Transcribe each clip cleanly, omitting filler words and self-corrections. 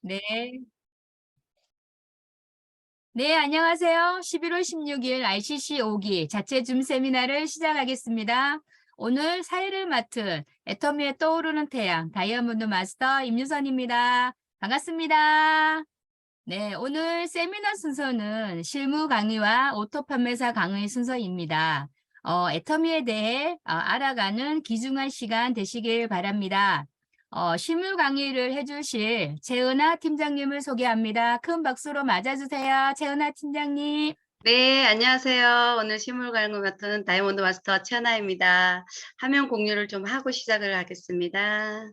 네. 네, 안녕하세요. 11월 16일 RCC 5기 자체 줌 세미나를 시작하겠습니다. 오늘 사회를 맡은 애터미의 떠오르는 태양 다이아몬드 마스터 임유선입니다. 반갑습니다. 네, 오늘 세미나 순서는 실무 강의와 오토 판매사 강의 순서입니다. 애터미에 대해 알아가는 귀중한 시간 되시길 바랍니다. 실무 강의를 해주실 최은아 팀장님을 소개합니다. 큰 박수로 맞아주세요. 최은아 팀장님. 네, 안녕하세요. 오늘 실물 가는 맡은 다이아몬드 마스터 최하나입니다. 화면 공유를 좀 하고 시작을 하겠습니다.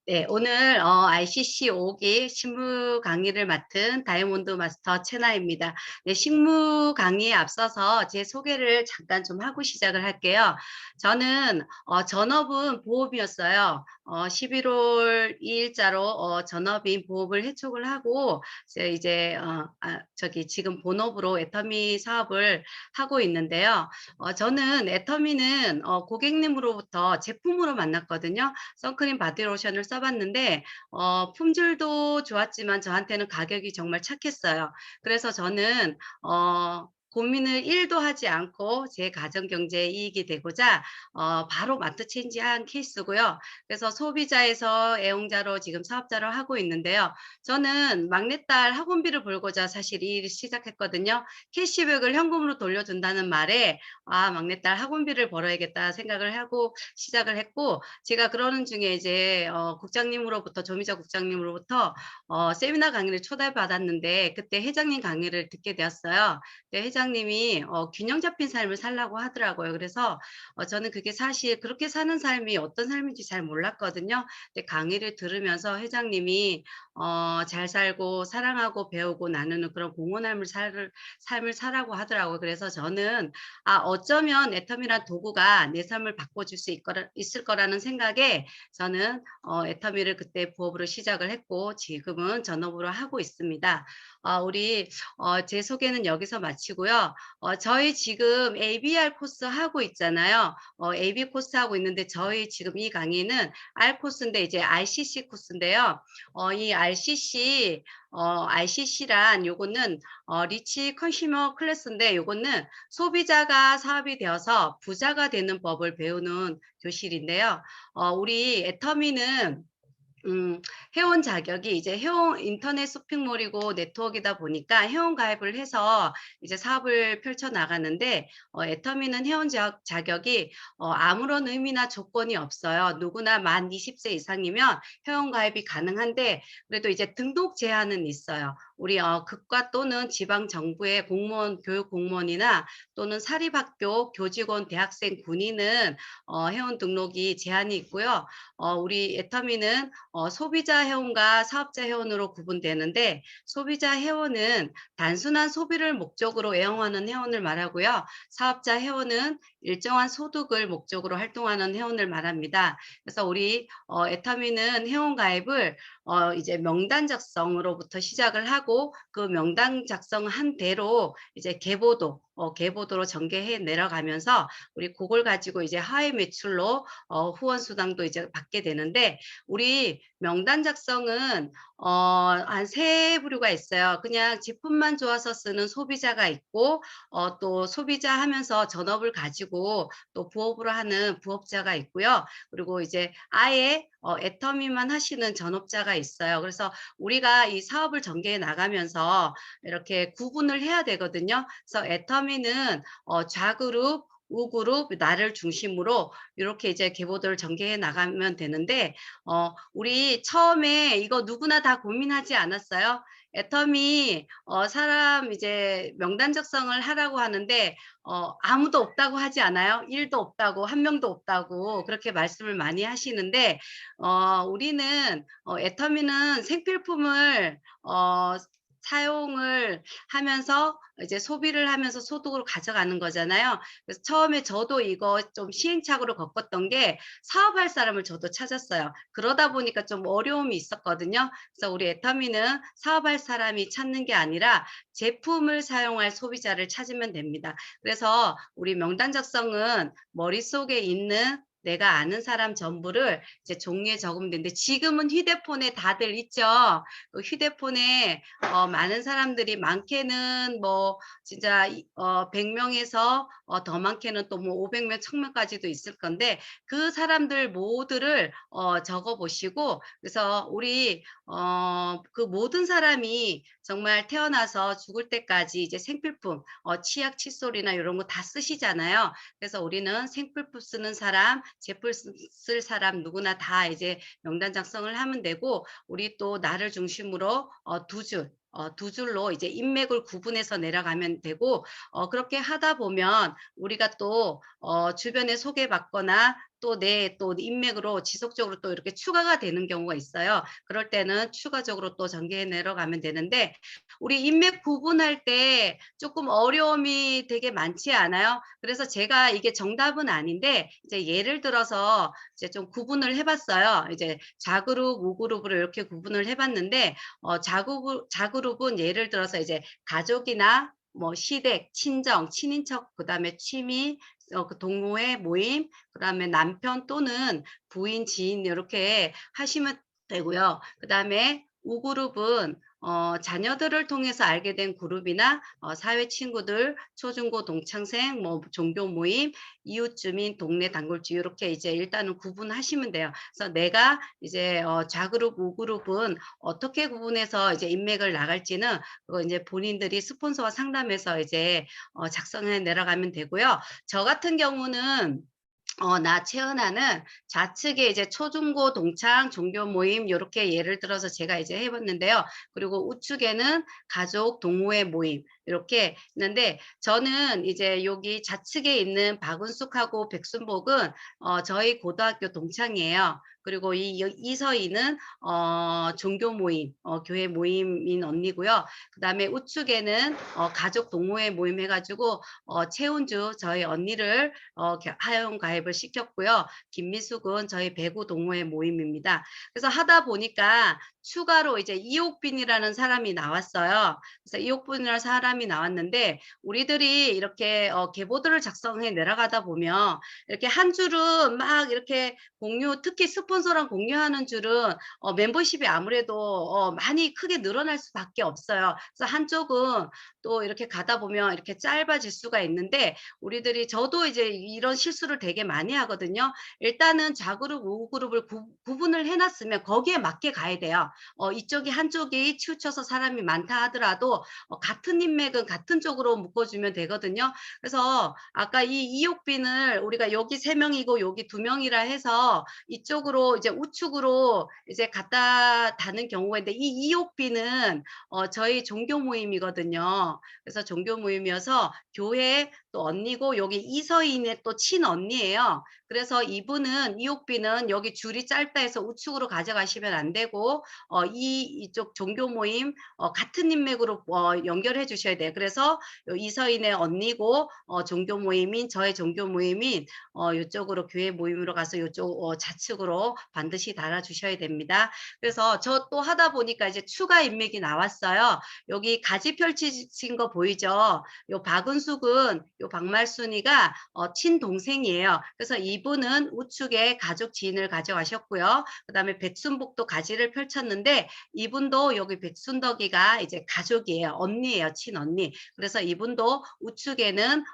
네, 오늘 RCC 5기 실무 강의를 맡은 다이아몬드 마스터 채나입니다. 네, 실무 강의에 앞서서 제 소개를 잠깐 좀 하고 시작을 할게요. 저는 전업은 보험이었어요. 11월 2일자로 전업인 보험을 해촉을 하고 이제 저기 지금 본업으로 애터미 사업을 하고 있는데요. 저는 애터미는 고객님으로부터 제품으로 만났거든요. 선크림 바디로션을 써봤는데 품질도 좋았지만 저한테는 가격이 정말 착했어요. 그래서 저는 고민을 1도 하지 않고 제 가정 경제에 이익이 되고자 바로 마트 체인지한 케이스고요. 그래서 소비자에서 애용자로 지금 사업자로 하고 있는데요. 저는 막내딸 학원비를 벌고자 사실 이 일을 시작했거든요. 캐시백을 현금으로 돌려준다는 말에 막내딸 학원비를 벌어야겠다 생각을 하고 시작을 했고, 제가 그러는 중에 이제 국장님으로부터 조미자 국장님으로부터 세미나 강의를 초대받았는데 그때 회장님 강의를 듣게 되었어요. 그때 회장님이 균형 잡힌 삶을 살라고 하더라고요. 그래서 저는 그게 사실 그렇게 사는 삶이 어떤 삶인지 잘 몰랐거든요. 근데 강의를 들으면서 회장님이 잘 살고 사랑하고 배우고 나누는 그런 공헌함을 삶을 살라고 하더라고요. 그래서 저는 어쩌면 애터미란 도구가 내 삶을 바꿔줄 수 있을 거라는 생각에 저는 애터미를 그때 부업으로 시작을 했고 지금은 전업으로 하고 있습니다. 우리 제 소개는 여기서 마치고요. 저희 지금 ABR 코스 하고 있잖아요. AB 코스 하고 있는데 저희 지금 이 강의는 R 코스인데 이제 RCC 코스인데요. 이 RCC란 요거는 리치 컨슈머 클래스인데 요거는 소비자가 사업이 되어서 부자가 되는 법을 배우는 교실인데요. 우리 애터미는 회원 자격이 이제 회원 인터넷 쇼핑몰이고 네트워크이다 보니까 회원 가입을 해서 이제 사업을 펼쳐 나가는데 애터미는 회원 자격이 아무런 의미나 조건이 없어요. 누구나 만 20세 이상이면 회원 가입이 가능한데 그래도 이제 등록 제한은 있어요. 우리 국가 또는 지방 정부의 공무원, 교육 공무원이나 또는 사립학교 교직원, 대학생, 군인은 회원 등록이 제한이 있고요. 우리 애터미는 소비자 회원과 사업자 회원으로 구분되는데 소비자 회원은 단순한 소비를 목적으로 애용하는 회원을 말하고요. 사업자 회원은 일정한 소득을 목적으로 활동하는 회원을 말합니다. 그래서 우리 애터미는 회원 가입을 이제 명단 작성으로부터 시작을 하고 그 명단 작성한 대로 이제 계보도로 전개해 내려가면서 우리 그걸 가지고 이제 하위 매출로 후원 수당도 이제 받게 되는데 우리 명단 작성은 한 세 부류가 있어요. 그냥 제품만 좋아서 쓰는 소비자가 있고 또 소비자 하면서 전업을 가지고 또 부업으로 하는 부업자가 있고요. 그리고 이제 아예 애터미만 하시는 전업자가 있어요. 그래서 우리가 이 사업을 전개해 나가면서 이렇게 구분을 해야 되거든요. 그래서 애터미는 좌그룹, 우그룹, 나를 중심으로 이렇게 이제 계보도를 전개해 나가면 되는데 우리 처음에 이거 누구나 다 고민하지 않았어요? 애터미 사람 이제 명단 작성을 하라고 하는데 아무도 없다고 하지 않아요? 1도 없다고, 1명도 없다고 그렇게 말씀을 많이 하시는데 우리는 애터미는 생필품을 사용을 하면서 이제 소비를 하면서 소득으로 가져가는 거잖아요. 그래서 처음에 저도 이거 좀 시행착오를 겪었던 게 사업할 사람을 저도 찾았어요. 그러다 보니까 좀 어려움이 있었거든요. 그래서 우리 애터미는 사업할 사람이 찾는 게 아니라 제품을 사용할 소비자를 찾으면 됩니다. 그래서 우리 명단 작성은 머릿속에 있는 내가 아는 사람 전부를 이제 종이에 적으면 되는데 지금은 휴대폰에 다들 있죠. 그 휴대폰에 많은 사람들이 많게는 뭐 진짜 100 명에서 더 많게는 또 뭐 500 명, 1000 명까지도 있을 건데 그 사람들 모두를 적어 보시고 그래서 우리 그 모든 사람이 정말 태어나서 죽을 때까지 이제 생필품 치약, 칫솔이나 요런 거 다 쓰시잖아요. 그래서 우리는 생필품 쓰는 사람, 제품 쓸 사람 누구나 다 이제 명단 작성을 하면 되고 우리 또 나를 중심으로 두 줄로 이제 인맥을 구분해서 내려가면 되고 그렇게 하다 보면 우리가 또 주변에 소개받거나 또 내 또 인맥으로 지속적으로 또 이렇게 추가가 되는 경우가 있어요. 그럴 때는 추가적으로 또 전개해 내려가면 되는데 우리 인맥 구분할 때 조금 어려움이 되게 많지 않아요? 그래서 제가 이게 정답은 아닌데 이제 예를 들어서 이제 좀 구분을 해 봤어요. 이제 자그룹, 우그룹으로 이렇게 구분을 해 봤는데 자그룹은 예를 들어서 이제 가족이나 뭐 시댁, 친정, 친인척, 그다음에 취미, 그 동호회 모임, 그다음에 남편 또는 부인, 지인 요렇게 하시면 되고요. 그다음에 우그룹은 자녀들을 통해서 알게 된 그룹이나 사회 친구들, 초중고 동창생, 뭐 종교 모임, 이웃 주민, 동네 단골주 요렇게 이제 일단은 구분하시면 돼요. 그래서 내가 이제 좌그룹, 우그룹은 어떻게 구분해서 이제 인맥을 나갈지는 그거 인제 본인들이 스폰서와 상담해서 이제 작성해 내려가면 되고요. 저 같은 경우는 나 채은아는 좌측에 이제 초중고 동창 종교 모임 요렇게 예를 들어서 제가 이제 해 봤는데요. 그리고 우측에는 가족 동호회 모임 이렇게 있는데 저는 이제 여기 좌측에 있는 박은숙하고 백순복은 저희 고등학교 동창이에요. 그리고 이서희는 종교 모임 교회 모임인 언니고요. 그다음에 우측에는 가족 동호회 모임 해 가지고 최은주 저희 언니를 회원 가입을 시켰고요. 김미숙은 저희 배구 동호회 모임입니다. 그래서 하다 보니까 추가로 이제 이옥빈이라는 사람이 나왔어요. 그래서 이옥빈이라는 사람이 나왔는데 우리들이 이렇게 계보들을 작성해 내려가다 보면 이렇게 한 줄은 막 이렇게 공유 특히 스폰서랑 공유하는 줄은 멤버십이 아무래도 많이 크게 늘어날 수밖에 없어요. 그래서 한쪽은 또 이렇게 가다 보면 이렇게 짧아질 수가 있는데 우리들이 저도 이제 이런 실수를 되게 많이 하거든요. 일단은 좌그룹, 우그룹을 구분을 해 놨으면 거기에 맞게 가야 돼요. 이쪽이 한쪽이 치우쳐서 사람이 많다 하더라도 같은 인맥은 같은 쪽으로 묶어 주면 되거든요. 그래서 아까 이 이옥빈을 우리가 여기 3 명이고 여기 2 명이라 해서 이쪽으로 이제 우측으로 이제 갖다 다는 경우가 있는데 이 이옥빈은 저희 종교 모임이거든요. 그래서 종교 모임이어서 교회 또 언니고 여기 이서인의 또 친언니예요. 그래서 이분은 이옥빈은 여기 줄이 짧다 해서 우측으로 가져가시면 안 되고 이쪽 종교 모임 같은 인맥으로 연결해 주셔야 돼요. 그래서 요 이서인의 언니고 종교 모임인 저의 종교 모임인 요쪽으로 교회 모임으로 가서 요쪽 좌측으로 반드시 달아 주셔야 됩니다. 그래서 저 또 하다 보니까 이제 추가 인맥이 나왔어요. 여기 가지 펼치신 거 보이죠? 요 박은숙은 요 박말순이가 친동생이에요. 그래서 이분은 우측에 가족 지인을 가져가셨고요. 그다음에 백순복도 가지를 펼쳤는데 이분도 여기 백순덕이가 이제 가족이에요. 언니예요. 친언니. 그래서 이분도 우측에는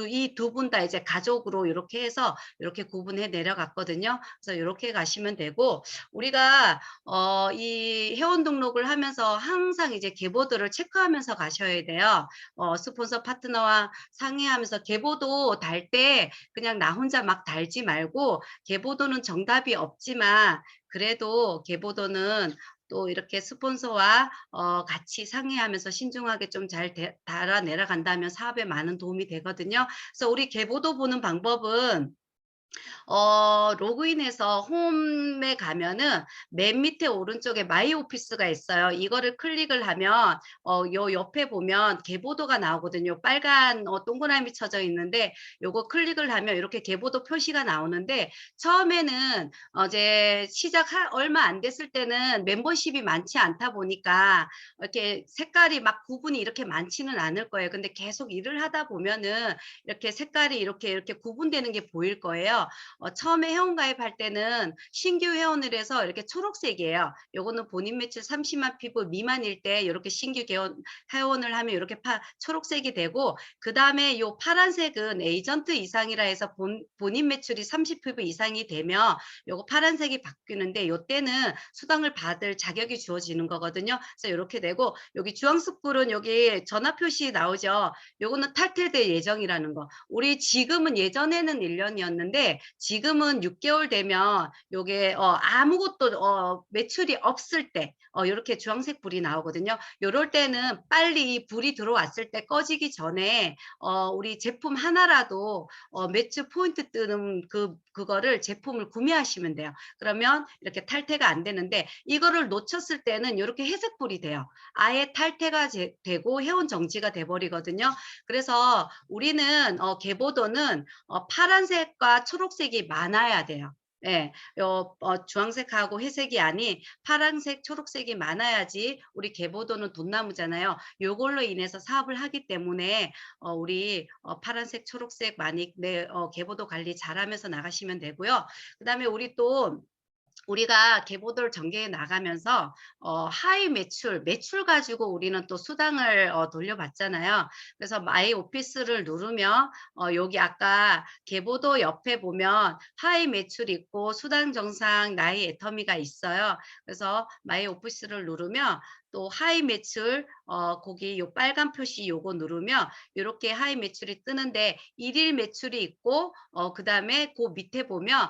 이 두 분 다 이제 가족으로 요렇게 해서 요렇게 구분해 내려갔거든요. 그래서 요렇게 가시면 되고 우리가 이 회원 등록을 하면서 항상 이제 계보들을 체크하면서 가셔야 돼요. 스폰서 파트너와 상의하면서 계보도 달 때 그냥 나 혼자 막 달지 말고 계보도는 정답이 없지만 그래도 계보도는 또 이렇게 스폰서와 같이 상의하면서 신중하게 좀 잘 달아 내려간다면 사업에 많은 도움이 되거든요. 그래서 우리 계보도 보는 방법은 로그인해서 홈에 가면은 맨 밑에 오른쪽에 마이 오피스가 있어요. 이거를 클릭을 하면 요 옆에 보면 계보도가 나오거든요. 빨간 동그라미 쳐져 있는데 요거 클릭을 하면 이렇게 계보도 표시가 나오는데 처음에는 이제 얼마 안 됐을 때는 멤버십이 많지 않다 보니까 이렇게 색깔이 막 구분이 이렇게 많지는 않을 거예요. 근데 계속 일을 하다 보면은 이렇게 색깔이 이렇게 구분되는 게 보일 거예요. 처음에 회원 가입할 때는 신규 회원을 해서 이렇게 초록색이에요. 요거는 본인 매출 30만 피부 미만일 때 이렇게 신규 회원을 하면 이렇게 초록색이 되고, 그다음에 요 파란색은 에이전트 이상이라 해서 본인 매출이 30 피부 이상이 되면 요거 파란색이 바뀌는데, 요때는 수당을 받을 자격이 주어지는 거거든요. 그래서 이렇게 되고, 여기 주황색 불은 여기 전화 표시 나오죠. 요거는 탈퇴될 예정이라는 거. 우리 지금은 예전에는 1년이었는데 지금은 6개월 되면 요게 아무것도 매출이 없을 때 요렇게 주황색 불이 나오거든요. 요럴 때는 빨리 불이 들어왔을 때 꺼지기 전에 우리 제품 하나라도 매출 포인트 뜨는 그거를 제품을 구매하시면 돼요. 그러면 이렇게 탈퇴가 안 되는데, 이거를 놓쳤을 때는 요렇게 회색 불이 돼요. 아예 탈퇴가 되고 회원 정지가 돼 버리거든요. 그래서 우리는 계보도는 파란색과 초록색이 많아야 돼요. 예. 주황색하고 회색이 아닌 파란색, 초록색이 많아야지 우리 계보도는 돈나무잖아요. 요걸로 인해서 사업을 하기 때문에 우리 파란색, 초록색 많이 계보도 관리 잘하면서 나가시면 되고요. 그다음에 우리가 계보도를 전개해 나가면서 하이 매출 가지고 우리는 또 수당을 돌려받잖아요. 그래서 마이 오피스를 누르면 여기 아까 계보도 옆에 보면 하이 매출 있고 수당 정상 나이 애터미가 있어요. 그래서 마이 오피스를 누르면 또 하이 매출 거기 요 빨간 표시 요거 누르면 요렇게 하이 매출이 뜨는데, 일일 매출이 있고 그다음에 그 밑에 보면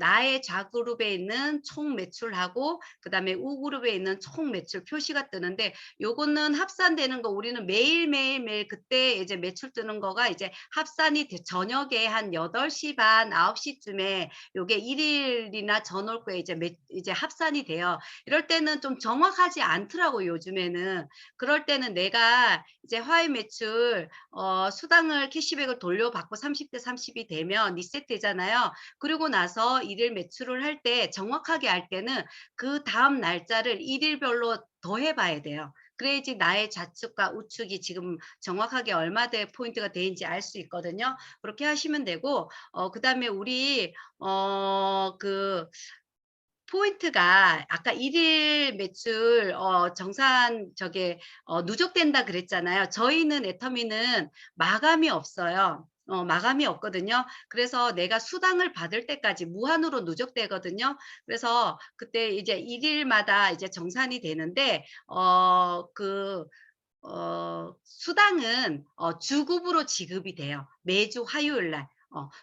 나의 좌그룹에 있는 총 매출하고 그다음에 우그룹에 있는 총 매출 표시가 뜨는데, 요거는 합산되는 거 우리는 매일 그때 이제 매출 뜨는 거가 이제 합산이 저녁에 한 8시 반, 9시쯤에 요게 일일이나 저녁 거에 이제 합산이 돼요. 이럴 때는 좀 정확하지 않더라고요, 요즘에는. 그럴 때는 내가 이제 화해 매출 수당을 캐시백을 돌려받고 30대 30이 되면 리셋되잖아요. 그리고 나서 일일 매출을 할 때 정확하게 할 때는 그다음 날짜를 일일별로 더해 봐야 돼요. 그래야지 나의 좌측과 우측이 지금 정확하게 얼마 대 포인트가 되는지 알 수 있거든요. 그렇게 하시면 되고, 그다음에 우리 그 포인트가 아까 일일 매출 정산 저게 누적된다 그랬잖아요. 저희는 애터미는 마감이 없어요. 마감이 없거든요. 그래서 내가 수당을 받을 때까지 무한으로 누적되거든요. 그래서 그때 이제 일일마다 이제 정산이 되는데 수당은 주급으로 지급이 돼요. 매주 화요일 날.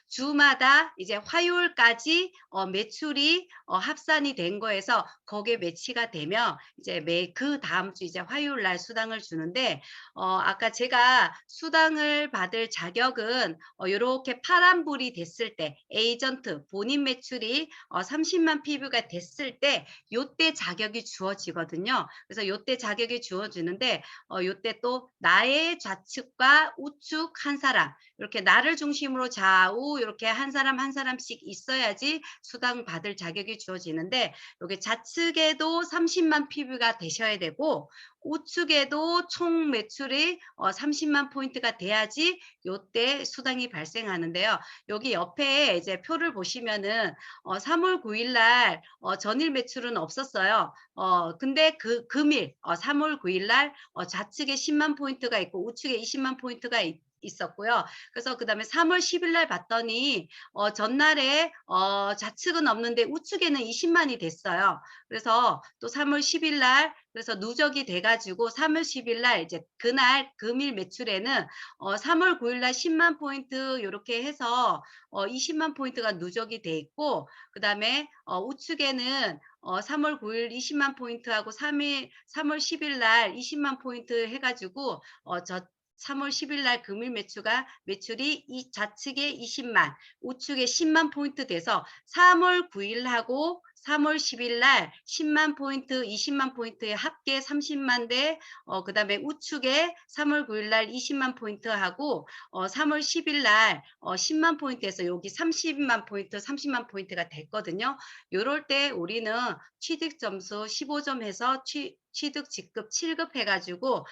주마다 이제 화요일까지 매출이 합산이 된 거에서 거기에 매치가 되면 이제 그다음 주 이제 화요일 날 수당을 주는데, 아까 제가 수당을 받을 자격은 요렇게 파란불이 됐을 때, 에이전트 본인 매출이 30만 PV가 됐을 때 요때 자격이 주어지거든요. 그래서 요때 자격이 주어지는데, 요때 또 나의 좌측과 우측 한 사람, 이렇게 나를 중심으로 좌우 이렇게 한 사람 한 사람씩 있어야지 수당 받을 자격이 주어지는데, 여기 좌측에도 30만 PV가 되셔야 되고 우측에도 총 매출이 30만 포인트가 돼야지 요때 수당이 발생하는데요. 여기 옆에 이제 표를 보시면은 3월 9일 날 전일 매출은 없었어요. 근데 금일 3월 9일 날 좌측에 10만 포인트가 있고 우측에 20만 포인트가 있었고요. 그래서 그다음에 3월 10일 날 봤더니 전날에 좌측은 없는데 우측에는 20만이 됐어요. 그래서 또 3월 10일 날 그래서 누적이 돼 가지고 3월 10일 날 이제 그날 금일 매출에는 3월 9일 날 10만 포인트 요렇게 해서 20만 포인트가 누적이 돼 있고, 그다음에 우측에는 3월 9일 20만 포인트하고 3월 10일 날 20만 포인트 해 가지고 3월 10일 날 금일 매출이 이 좌측에 20만, 우측에 10만 포인트 돼서 3월 9일 하고 3월 10일 날 10만 포인트, 20만 포인트의 합계 30만 대, 그다음에 우측에 3월 9일 날 20만 포인트 하고 3월 10일 날 10만 포인트에서 여기 30만 포인트, 30만 포인트가 됐거든요. 요럴 때 우리는 취득 점수 15점 해서 취득 직급 7급 해가지고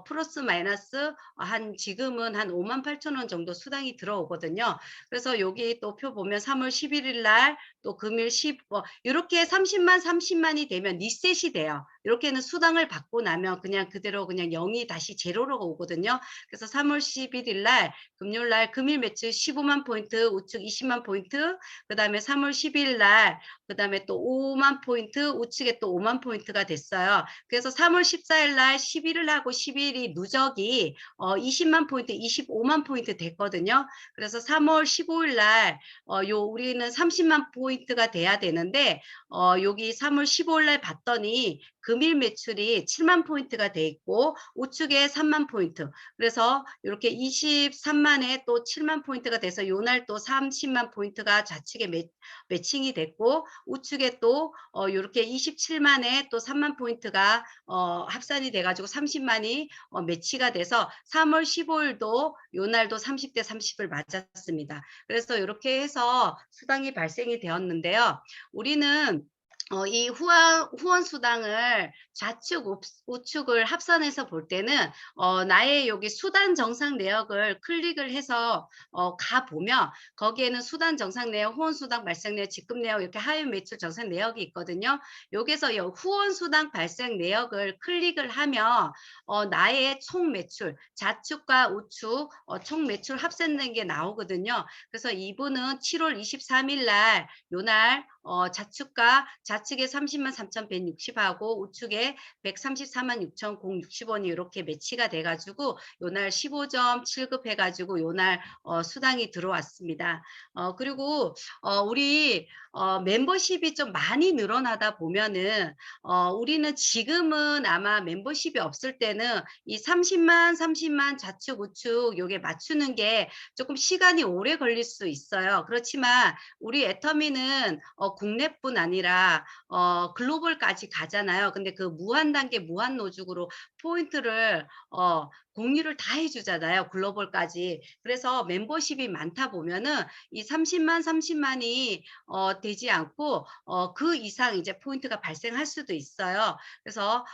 플러스 마이너스 한 지금은 한 5만 8천 원 정도 수당이 들어오거든요. 그래서 여기 또 표 보면 3월 11일 날 또 금일 10, 이렇게 30만이 되면 리셋이 돼요. 이렇게는 수당을 받고 나면 그냥 그대로 그냥 0이 다시 제로로 오거든요. 그래서 3월 11일 날 금요일 날 금일 매출 15만 포인트, 우측 20만 포인트, 그다음에 3월 12일 날 그다음에 또 5만 포인트, 우측에 또 5만 포인트가 됐어요. 그래서 3월 14일 날 11일 하고 12일이 누적이 20만 포인트, 25만 포인트 됐거든요. 그래서 3월 15일 날 우리는 30만 포인트가 돼야 되는데 여기 3월 15일 날 봤더니 금일 매출이 7만 포인트가 돼 있고 우측에 3만 포인트. 그래서 이렇게 23만에 또 7만 포인트가 돼서 요날 또 30만 포인트가 좌측에 매칭이 됐고 우측에 또 이렇게 27만에 또 3만 포인트가 합산이 돼가지고 30만이 매치가 돼서 3월 15일도 요날도 30대 30을 맞았습니다. 그래서 이렇게 해서 수당이 발생이 되었는데요. 우리는 이 후원 수당을 좌측, 우측을 합산해서 볼 때는 나의 여기 수단 정상 내역을 클릭을 해서 가보면 거기에는 수단 정상 내역, 후원 수당 발생 내역, 직급 내역 이렇게 하위 매출 정상 내역이 있거든요. 여기서 후원 수당 발생 내역을 클릭을 하면 나의 총 매출, 좌측과 우측 총 매출 합산된 게 나오거든요. 그래서 이분은 7월 23일 날 요날 좌측에 30만 3,160하고 우측에 134만 6,060원이 이렇게 매치가 돼가지고 요날 15점 7급 해가지고 요날 수당이 들어왔습니다. 그리고 우리 멤버십이 좀 많이 늘어나다 보면은 우리는 지금은 아마 멤버십이 없을 때는 이 30만 좌측 우측 요게 맞추는 게 조금 시간이 오래 걸릴 수 있어요. 그렇지만 우리 애터미는 국내뿐 아니라 글로벌까지 가잖아요. 근데 그 무한 단계 무한 노죽으로 포인트를 공유를 다 해주잖아요. 글로벌까지. 그래서 멤버십이 많다 보면은 이 30만이 되지 않고 그 이상 이제 포인트가 발생할 수도 있어요. 그래서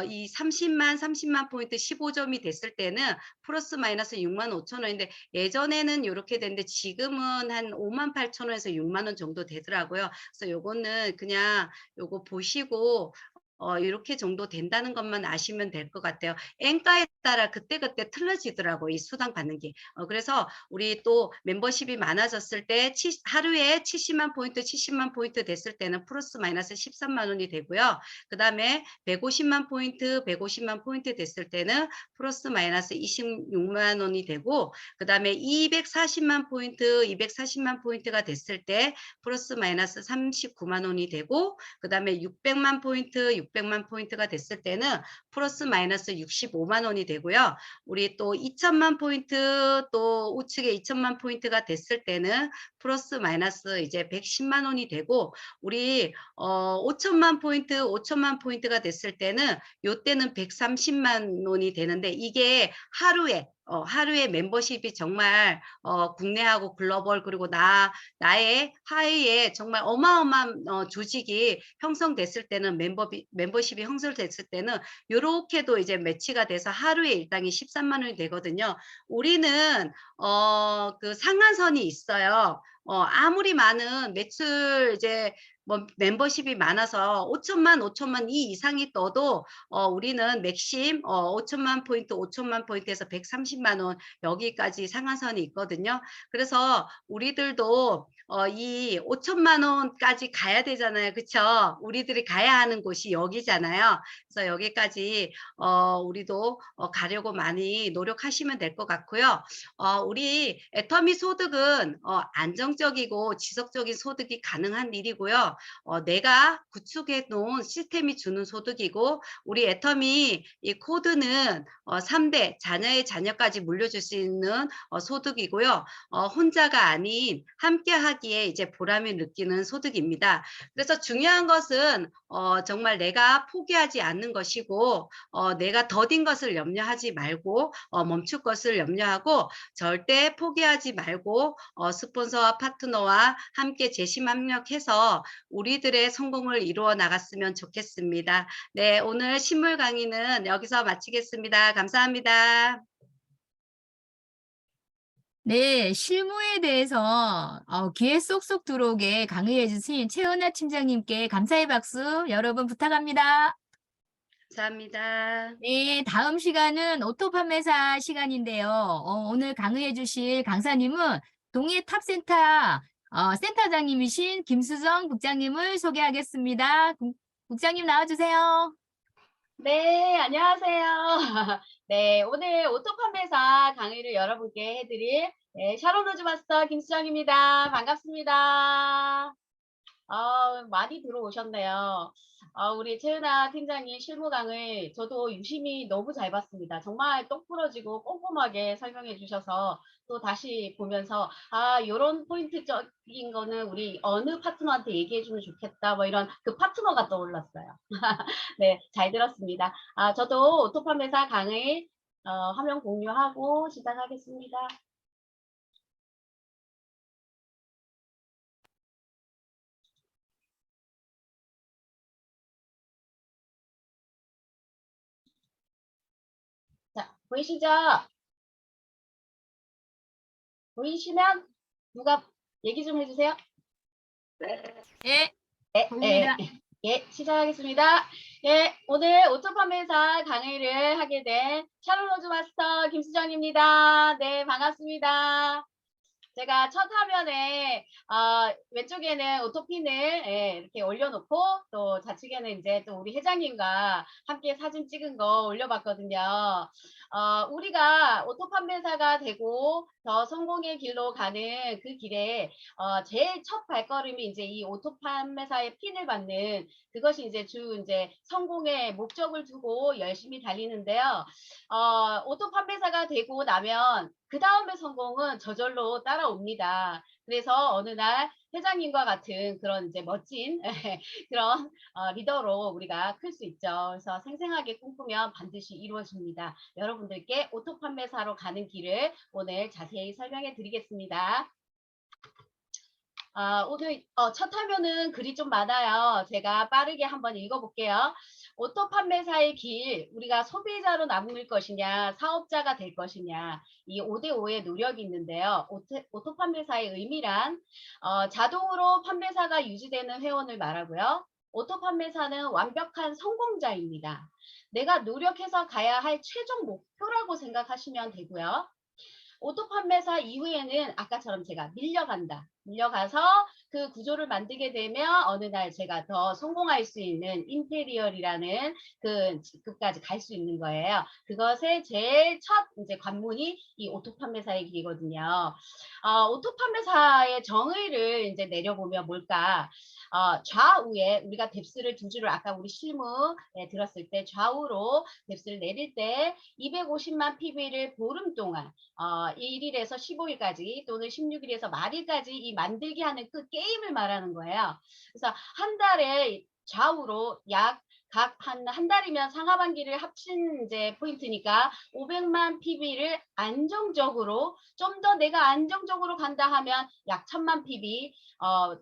이 30만 포인트 15점이 됐을 때는 플러스 마이너스 6만 5천 원인데 예전에는 이렇게 됐는데 지금은 한 5만 8천 원에서 6만 원 정도 되더라고요. 그래서 요거는 그냥 요거 보시고 이렇게 정도 된다는 것만 아시면 될 것 같아요. 엔가에 따라 그때그때 틀려지더라고, 이 수당 받는 게. 그래서 우리 또 멤버십이 많아졌을 때 하루에 70만 포인트 됐을 때는 플러스 마이너스 13만 원이 되고요. 그 다음에 150만 포인트 됐을 때는 플러스 마이너스 26만 원이 되고, 그 다음에 240만 포인트가 됐을 때 플러스 마이너스 39만 원이 되고, 그 다음에 600만 포인트가 됐을 때는 플러스 마이너스 65만 원이 되고요. 우리 또 2천만 포인트 또 우측에 2천만 포인트가 됐을 때는 플러스 마이너스 이제 110만 원이 되고 우리 5천만 포인트가 됐을 때는 요때는 130만 원이 되는데 이게 하루에 멤버십이 정말 국내하고 글로벌 그리고 나의 하위에 정말 어마어마한 조직이 형성됐을 때는 멤버십이 형성됐을 때는 요렇게도 이제 매치가 돼서 하루에 일당이 13만 원이 되거든요. 우리는 그 상한선이 있어요. 아무리 많은 매출 이제 뭐 멤버십이 많아서 5천만 이 이상이 떠도 우리는 맥심 5천만 포인트에서 130만 원 여기까지 상한선이 있거든요. 그래서 우리들도 이 5천만 원까지 가야 되잖아요. 그쵸? 우리들이 가야 하는 곳이 여기잖아요. 그래서 여기까지 우리도 가려고 많이 노력하시면 될 것 같고요. 우리 애터미 소득은 안정적이고 지속적인 소득이 가능한 일이고요. 내가 구축해 놓은 시스템이 주는 소득이고 우리 애터미 이 코드는 3대 자녀의 자녀까지 물려줄 수 있는 소득이고요. 혼자가 아닌 함께 하기에 이제 보람을 느끼는 소득입니다. 그래서 중요한 것은 정말 내가 포기하지 않는 것이고 내가 더딘 것을 염려하지 말고 멈출 것을 염려하고 절대 포기하지 말고 스폰서와 파트너와 함께 재심합력해서 우리들의 성공을 이루어 나갔으면 좋겠습니다. 네, 오늘 실물 강의는 여기서 마치겠습니다. 감사합니다. 네, 실무에 대해서 귀에 쏙쏙 들어오게 강의해 주신 최은하 팀장님께 감사의 박수 여러분 부탁합니다. 감사합니다. 네, 다음 시간은 오토 판매사 시간인데요. 오늘 강의해 주실 강사님은 동해 탑센터 센터장님이신 김수정 국장님을 소개하겠습니다. 국장님 나와주세요. 네, 안녕하세요. 네, 오늘 오토 판매사 강의를 여러분께 해드릴 샤론 로즈 마스터 김수정입니다. 반갑습니다. 많이 들어오셨네요. 우리 최은아 팀장님 실무강을 저도 유심히 너무 잘 봤습니다. 정말 똑 부러지고 꼼꼼하게 설명해 주셔서 또 다시 보면서 요런 포인트적인 거는 우리 어느 파트너한테 얘기해 주면 좋겠다 뭐 이런 그 파트너가 떠올랐어요. 네, 잘 들었습니다. 저도 오토판매사 강의 화면 공유하고 시작하겠습니다. 자, 보이시죠? 보이시면 누가 얘기 좀 해주세요. 네, 네, 보입니다. 예, 시작하겠습니다. 예, 오늘 오토판매사 강의를 하게 된 샤론 로즈 마스터 김수정입니다. 네, 반갑습니다. 제가 첫 화면에 왼쪽에는 오토핀을 이렇게 올려놓고 또 좌측에는 이제 또 우리 회장님과 함께 사진 찍은 거 올려봤거든요. 우리가 오토 판매사가 되고 더 성공의 길로 가는 그 길에 제일 첫 발걸음이 이제 이 오토 판매사의 핀을 받는 그것이 이제 이제 성공의 목적을 두고 열심히 달리는데요. 오토 판매사가 되고 나면 그 다음의 성공은 저절로 따라옵니다. 그래서 어느 날 회장님과 같은 그런 이제 멋진 그런 리더로 우리가 클 수 있죠. 그래서 생생하게 꿈꾸면 반드시 이루어집니다. 여러분들께 오토 판매사로 가는 길을 오늘 자세히 설명해 드리겠습니다. 오늘 첫 화면은 글이 좀 많아요. 제가 빠르게 한번 읽어볼게요. 오토 판매사의 길, 우리가 소비자로 남을 것이냐, 사업자가 될 것이냐, 이 5대5의 노력이 있는데요. 오토 판매사의 의미란 자동으로 판매사가 유지되는 회원을 말하고요. 오토 판매사는 완벽한 성공자입니다. 내가 노력해서 가야 할 최종 목표라고 생각하시면 되고요. 오토 판매사 이후에는 아까처럼 제가 밀려간다. 밀려가서 그 구조를 만들게 되면 어느 날 제가 더 성공할 수 있는 인테리어라는 그 직급까지 갈 수 있는 거예요. 그것의 제일 첫 이제 관문이 이 오토 판매사의 길이거든요. 오토 판매사의 정의를 이제 내려보면 뭘까? 좌우에 우리가 뎁스를 두 줄을 아까 우리 실무에 들었을 때 좌우로 뎁스를 내릴 때 250만 PB를 보름 동안 1일에서 15일까지 또는 16일에서 말일까지 이 만들게 하는 그 게임을 말하는 거예요. 그래서 한 달에 좌우로 약 각 한 달이면 상하반기를 합친 이제 포인트니까 500만 PB를 안정적으로 좀 더 내가 안정적으로 간다 하면 약 1000만 PB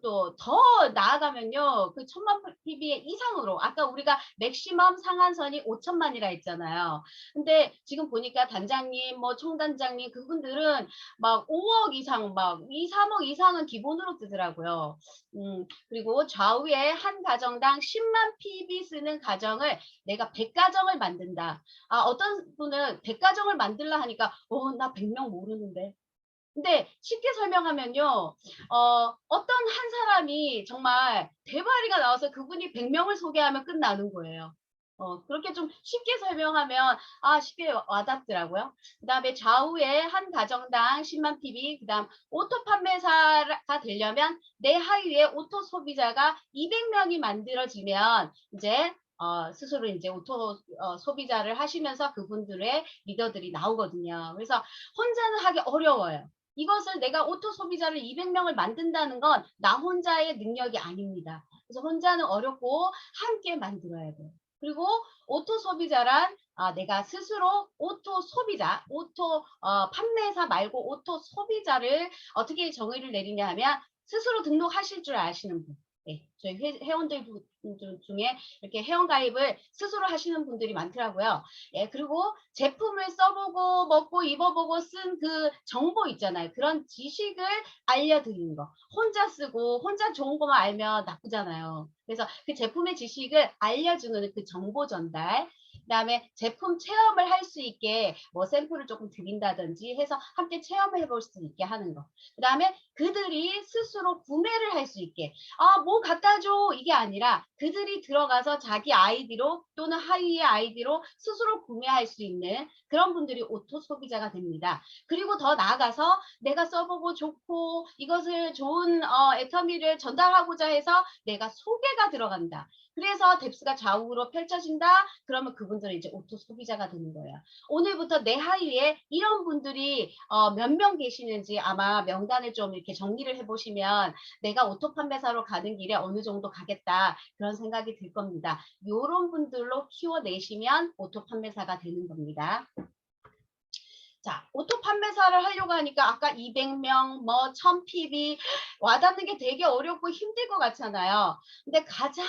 또 더 나아가면요. 그 1000만 PB의 이상으로 아까 우리가 맥시멈 상한선이 5천만이라 했잖아요. 근데 지금 보니까 단장님 뭐 총단장님 그분들은 막 5억 이상 막 2, 3억 이상은 기본으로 뜨더라고요. 그리고 좌우에 한 가정당 10만 PB 쓰는 가정을 내가 100가정을 만든다. 어떤 분은 100가정을 만들라 하니까 나 100명 모르는데 근데 쉽게 설명하면요, 어떤 한 사람이 정말 대바리가 나와서 그분이 100명을 소개하면 끝나는 거예요. 그렇게 좀 쉽게 설명하면 쉽게 와닿더라고요. 그다음에 좌우에 한 가정당 10만 PB, 그다음 오토 판매사가 되려면 내 하위에 오토 소비자가 200명이 만들어지면 이제 스스로 이제 오토 소비자를 하시면서 그분들의 리더들이 나오거든요. 그래서 혼자는 하기 어려워요. 이것을 내가 오토 소비자를 200명을 만든다는 건 나 혼자의 능력이 아닙니다. 그래서 혼자는 어렵고 함께 만들어야 돼요. 그리고 오토 소비자란 내가 스스로 오토 소비자, 오토 판매사 말고 오토 소비자를 어떻게 정의를 내리냐 하면 스스로 등록하실 줄 아시는 분. 네, 저희 회원들 중에 이렇게 회원가입을 스스로 하시는 분들이 많더라고요. 예, 그리고 제품을 써보고 먹고 입어보고 쓴 그 정보 있잖아요. 그런 지식을 알려드리는 거. 혼자 쓰고 혼자 좋은 것만 알면 나쁘잖아요. 그래서 그 제품의 지식을 알려주는 그 정보 전달. 그다음에 제품 체험을 할 수 있게 뭐 샘플을 조금 드린다든지 해서 함께 체험을 해볼 수 있게 하는 거. 그다음에 그들이 스스로 구매를 할 수 있게 뭐 갖다 줘 이게 아니라 그들이 들어가서 자기 아이디로 또는 하위의 아이디로 스스로 구매할 수 있는 그런 분들이 오토 소비자가 됩니다. 그리고 더 나아가서 내가 써보고 좋고 이것을 좋은 애터미를 전달하고자 해서 내가 소개가 들어간다. 그래서 뎁스가 좌우로 펼쳐진다. 그러면 그분들은 이제 오토 소비자가 되는 거예요. 오늘부터 내 하위에 이런 분들이 몇 명 계시는지 아마 명단을 좀 이렇게 정리를 해보시면 내가 오토 판매사로 가는 길에 어느 정도 가겠다 그런 생각이 들 겁니다. 이런 분들로 키워내시면 오토 판매사가 되는 겁니다. 자, 오토 판매사를 하려고 하니까 아까 200명, 뭐 1000PB 와닿는 게 되게 어렵고 힘들 것 같잖아요. 근데 가장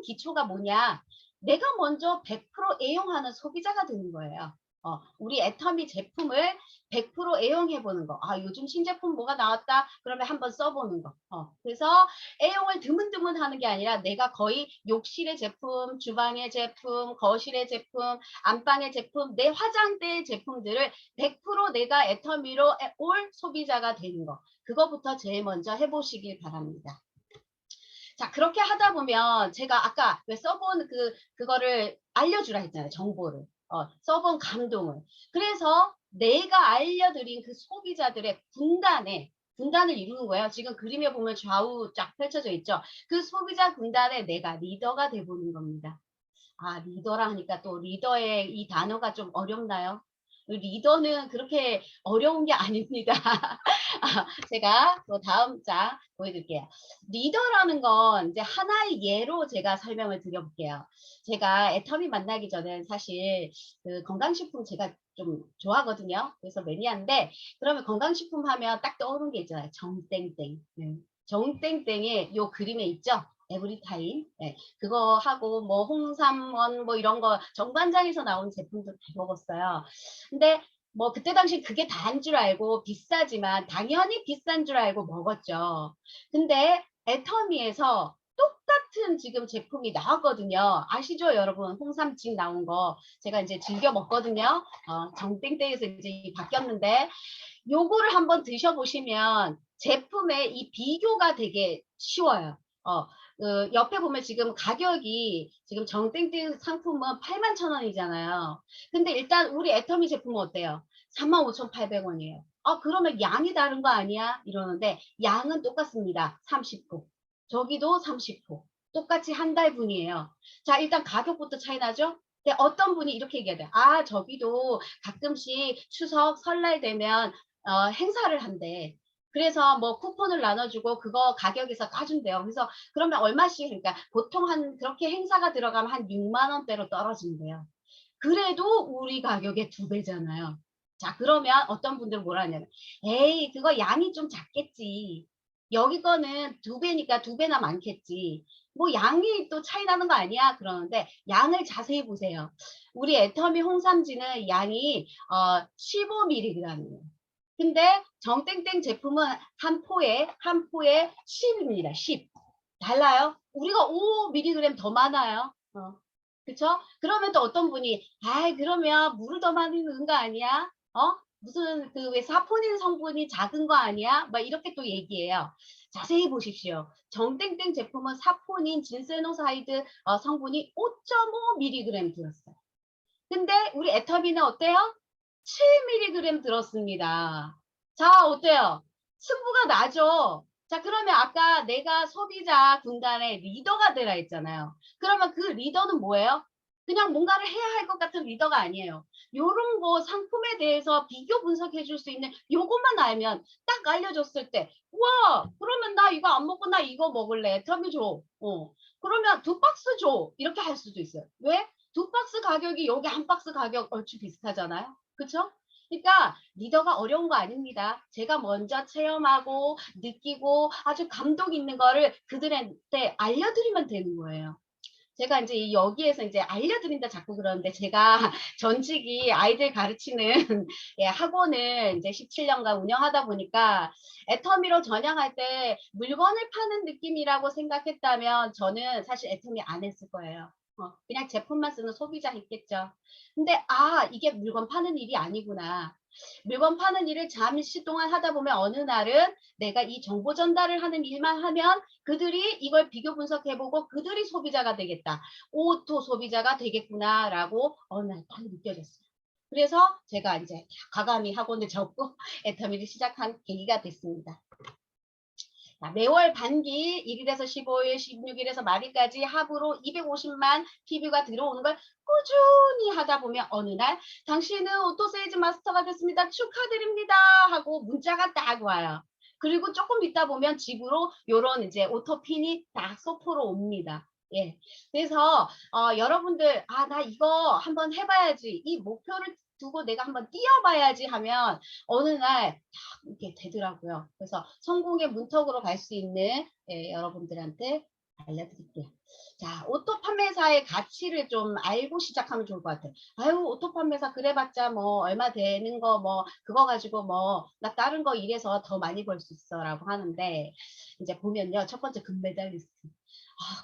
기초가 뭐냐? 내가 먼저 100% 애용하는 소비자가 되는 거예요. 우리 애터미 제품을 100% 애용해 보는 거. 요즘 신제품 뭐가 나왔다? 그러면 한번 써보는 거. 그래서 애용을 드문드문 하는 게 아니라 내가 거의 욕실의 제품, 주방의 제품, 거실의 제품, 안방의 제품, 내 화장대의 제품들을 100% 내가 애터미로 올 소비자가 되는 거. 그거부터 제일 먼저 해보시길 바랍니다. 자, 그렇게 하다 보면 제가 아까 왜 써본 그거를 알려주라 했잖아요. 정보를. 써본 감동을. 그래서 내가 알려드린 그 소비자들의 분단을 이루는 거예요. 지금 그림에 보면 좌우 쫙 펼쳐져 있죠. 그 소비자 분단에 내가 리더가 돼보는 겁니다. 리더라 하니까 또 리더의 이 단어가 좀 어렵나요? 리더는 그렇게 어려운 게 아닙니다. 제가 또 다음 장 보여드릴게요. 리더라는 건 이제 하나의 예로 제가 설명을 드려볼게요. 제가 애터미 만나기 전에 사실 그 건강식품 제가 좀 좋아하거든요. 그래서 매니아인데 그러면 건강식품 하면 딱 떠오르는 게 있잖아요. 정땡땡. 정땡땡의 요 그림에 있죠? 에브리타임. 네, 그거 하고 뭐 홍삼원 뭐 이런 거 정관장에서 나온 제품도 다 먹었어요. 근데 뭐 그때 당시 그게 다인 줄 알고 비싸지만 당연히 비싼 줄 알고 먹었죠. 근데 애터미에서 똑같은 지금 제품이 나왔거든요. 아시죠, 여러분? 홍삼증 나온 거 제가 이제 즐겨 먹거든요. 정땡땡에서 이제 바뀌었는데 요거를 한번 드셔보시면 제품의 이 비교가 되게 쉬워요. 옆에 보면 지금 가격이 지금 정땡땡 상품은 81,000원이잖아요. 근데 일단 우리 애터미 제품은 어때요? 35,800원이에요. 그러면 양이 다른 거 아니야? 이러는데 양은 똑같습니다. 30%. 저기도 30%. 똑같이 한 달분이에요. 자, 일단 가격부터 차이 나죠? 근데 어떤 분이 이렇게 얘기해야 돼요. 저기도 가끔씩 추석, 설날 되면 행사를 한대. 그래서 뭐 쿠폰을 나눠주고 그거 가격에서 까준대요. 그래서 그러면 얼마씩 그러니까 보통 그렇게 행사가 들어가면 한 6만 원대로 떨어진대요. 그래도 우리 가격의 2배잖아요. 자, 그러면 어떤 분들은 뭐라 하냐면 에이 그거 양이 좀 작겠지. 여기 거는 2배니까 2배나 많겠지. 뭐 양이 또 차이 나는 거 아니야? 그러는데 양을 자세히 보세요. 우리 애터미 홍삼지는 양이 15mg이에요. 근데 정땡땡 제품은 한 포에 10입니다. 10. 달라요? 우리가 5mg 더 많아요. 그쵸? 그러면 또 어떤 분이 그러면 물을 더 많이 넣은 거 아니야? 무슨 그 왜 사포닌 성분이 작은 거 아니야? 막 이렇게 또 얘기해요. 자세히 보십시오. 정땡땡 제품은 사포닌, 진세노사이드 성분이 5.5mg 들었어요. 근데 우리 애터미는 어때요? 7mg 들었습니다. 자, 어때요? 승부가 나죠? 자, 그러면 아까 내가 소비자 군단의 리더가 되라 했잖아요. 그러면 그 리더는 뭐예요? 그냥 뭔가를 해야 할 것 같은 리더가 아니에요. 요런 거 상품에 대해서 비교 분석해 줄 수 있는 요것만 알면 딱 알려줬을 때, 와, 그러면 나 이거 안 먹고 나 이거 먹을래. 애터미 줘. 그러면 2박스 줘. 이렇게 할 수도 있어요. 왜? 2박스 가격이 여기 한 박스 가격 얼추 비슷하잖아요. 그쵸? 그러니까 리더가 어려운 거 아닙니다. 제가 먼저 체험하고 느끼고 아주 감동 있는 거를 그들한테 알려드리면 되는 거예요. 제가 이제 여기에서 이제 알려드린다 자꾸 그러는데 제가 전직이 아이들 가르치는 예, 학원을 이제 17년간 운영하다 보니까 애터미로 전향할 때 물건을 파는 느낌이라고 생각했다면 저는 사실 애터미 안 했을 거예요. 그냥 제품만 쓰는 소비자 했겠죠. 근데 이게 물건 파는 일이 아니구나. 물건 파는 일을 잠시 동안 하다 보면 어느 날은 내가 이 정보 전달을 하는 일만 하면 그들이 이걸 비교 분석해보고 그들이 소비자가 되겠다. 오토 소비자가 되겠구나라고 어느 날 딱 느껴졌어요. 그래서 제가 이제 과감히 학원을 접고 애터미를 시작한 계기가 됐습니다. 자, 매월 반기 1일에서 15일, 16일에서 말일까지 합으로 250만 PV가 들어오는 걸 꾸준히 하다 보면 어느 날 당신은 오토세일즈 마스터가 됐습니다. 축하드립니다. 하고 문자가 딱 와요. 그리고 조금 있다 보면 집으로 요런 이제 오토핀이 딱 소포로 옵니다. 예. 그래서 여러분들 나 이거 한번 해봐야지. 이 목표를 두고 내가 한번 뛰어봐야지 하면 어느 날 이게 되더라고요. 그래서 성공의 문턱으로 갈 수 있는 여러분들한테 알려드릴게요. 자, 오토 판매사의 가치를 좀 알고 시작하면 좋을 것 같아요. 아유, 오토 판매사 그래봤자 뭐 얼마 되는 거 뭐 그거 가지고 뭐 나 다른 거 일해서 더 많이 벌 수 있어라고 하는데 이제 보면요. 첫 번째 금메달리스트.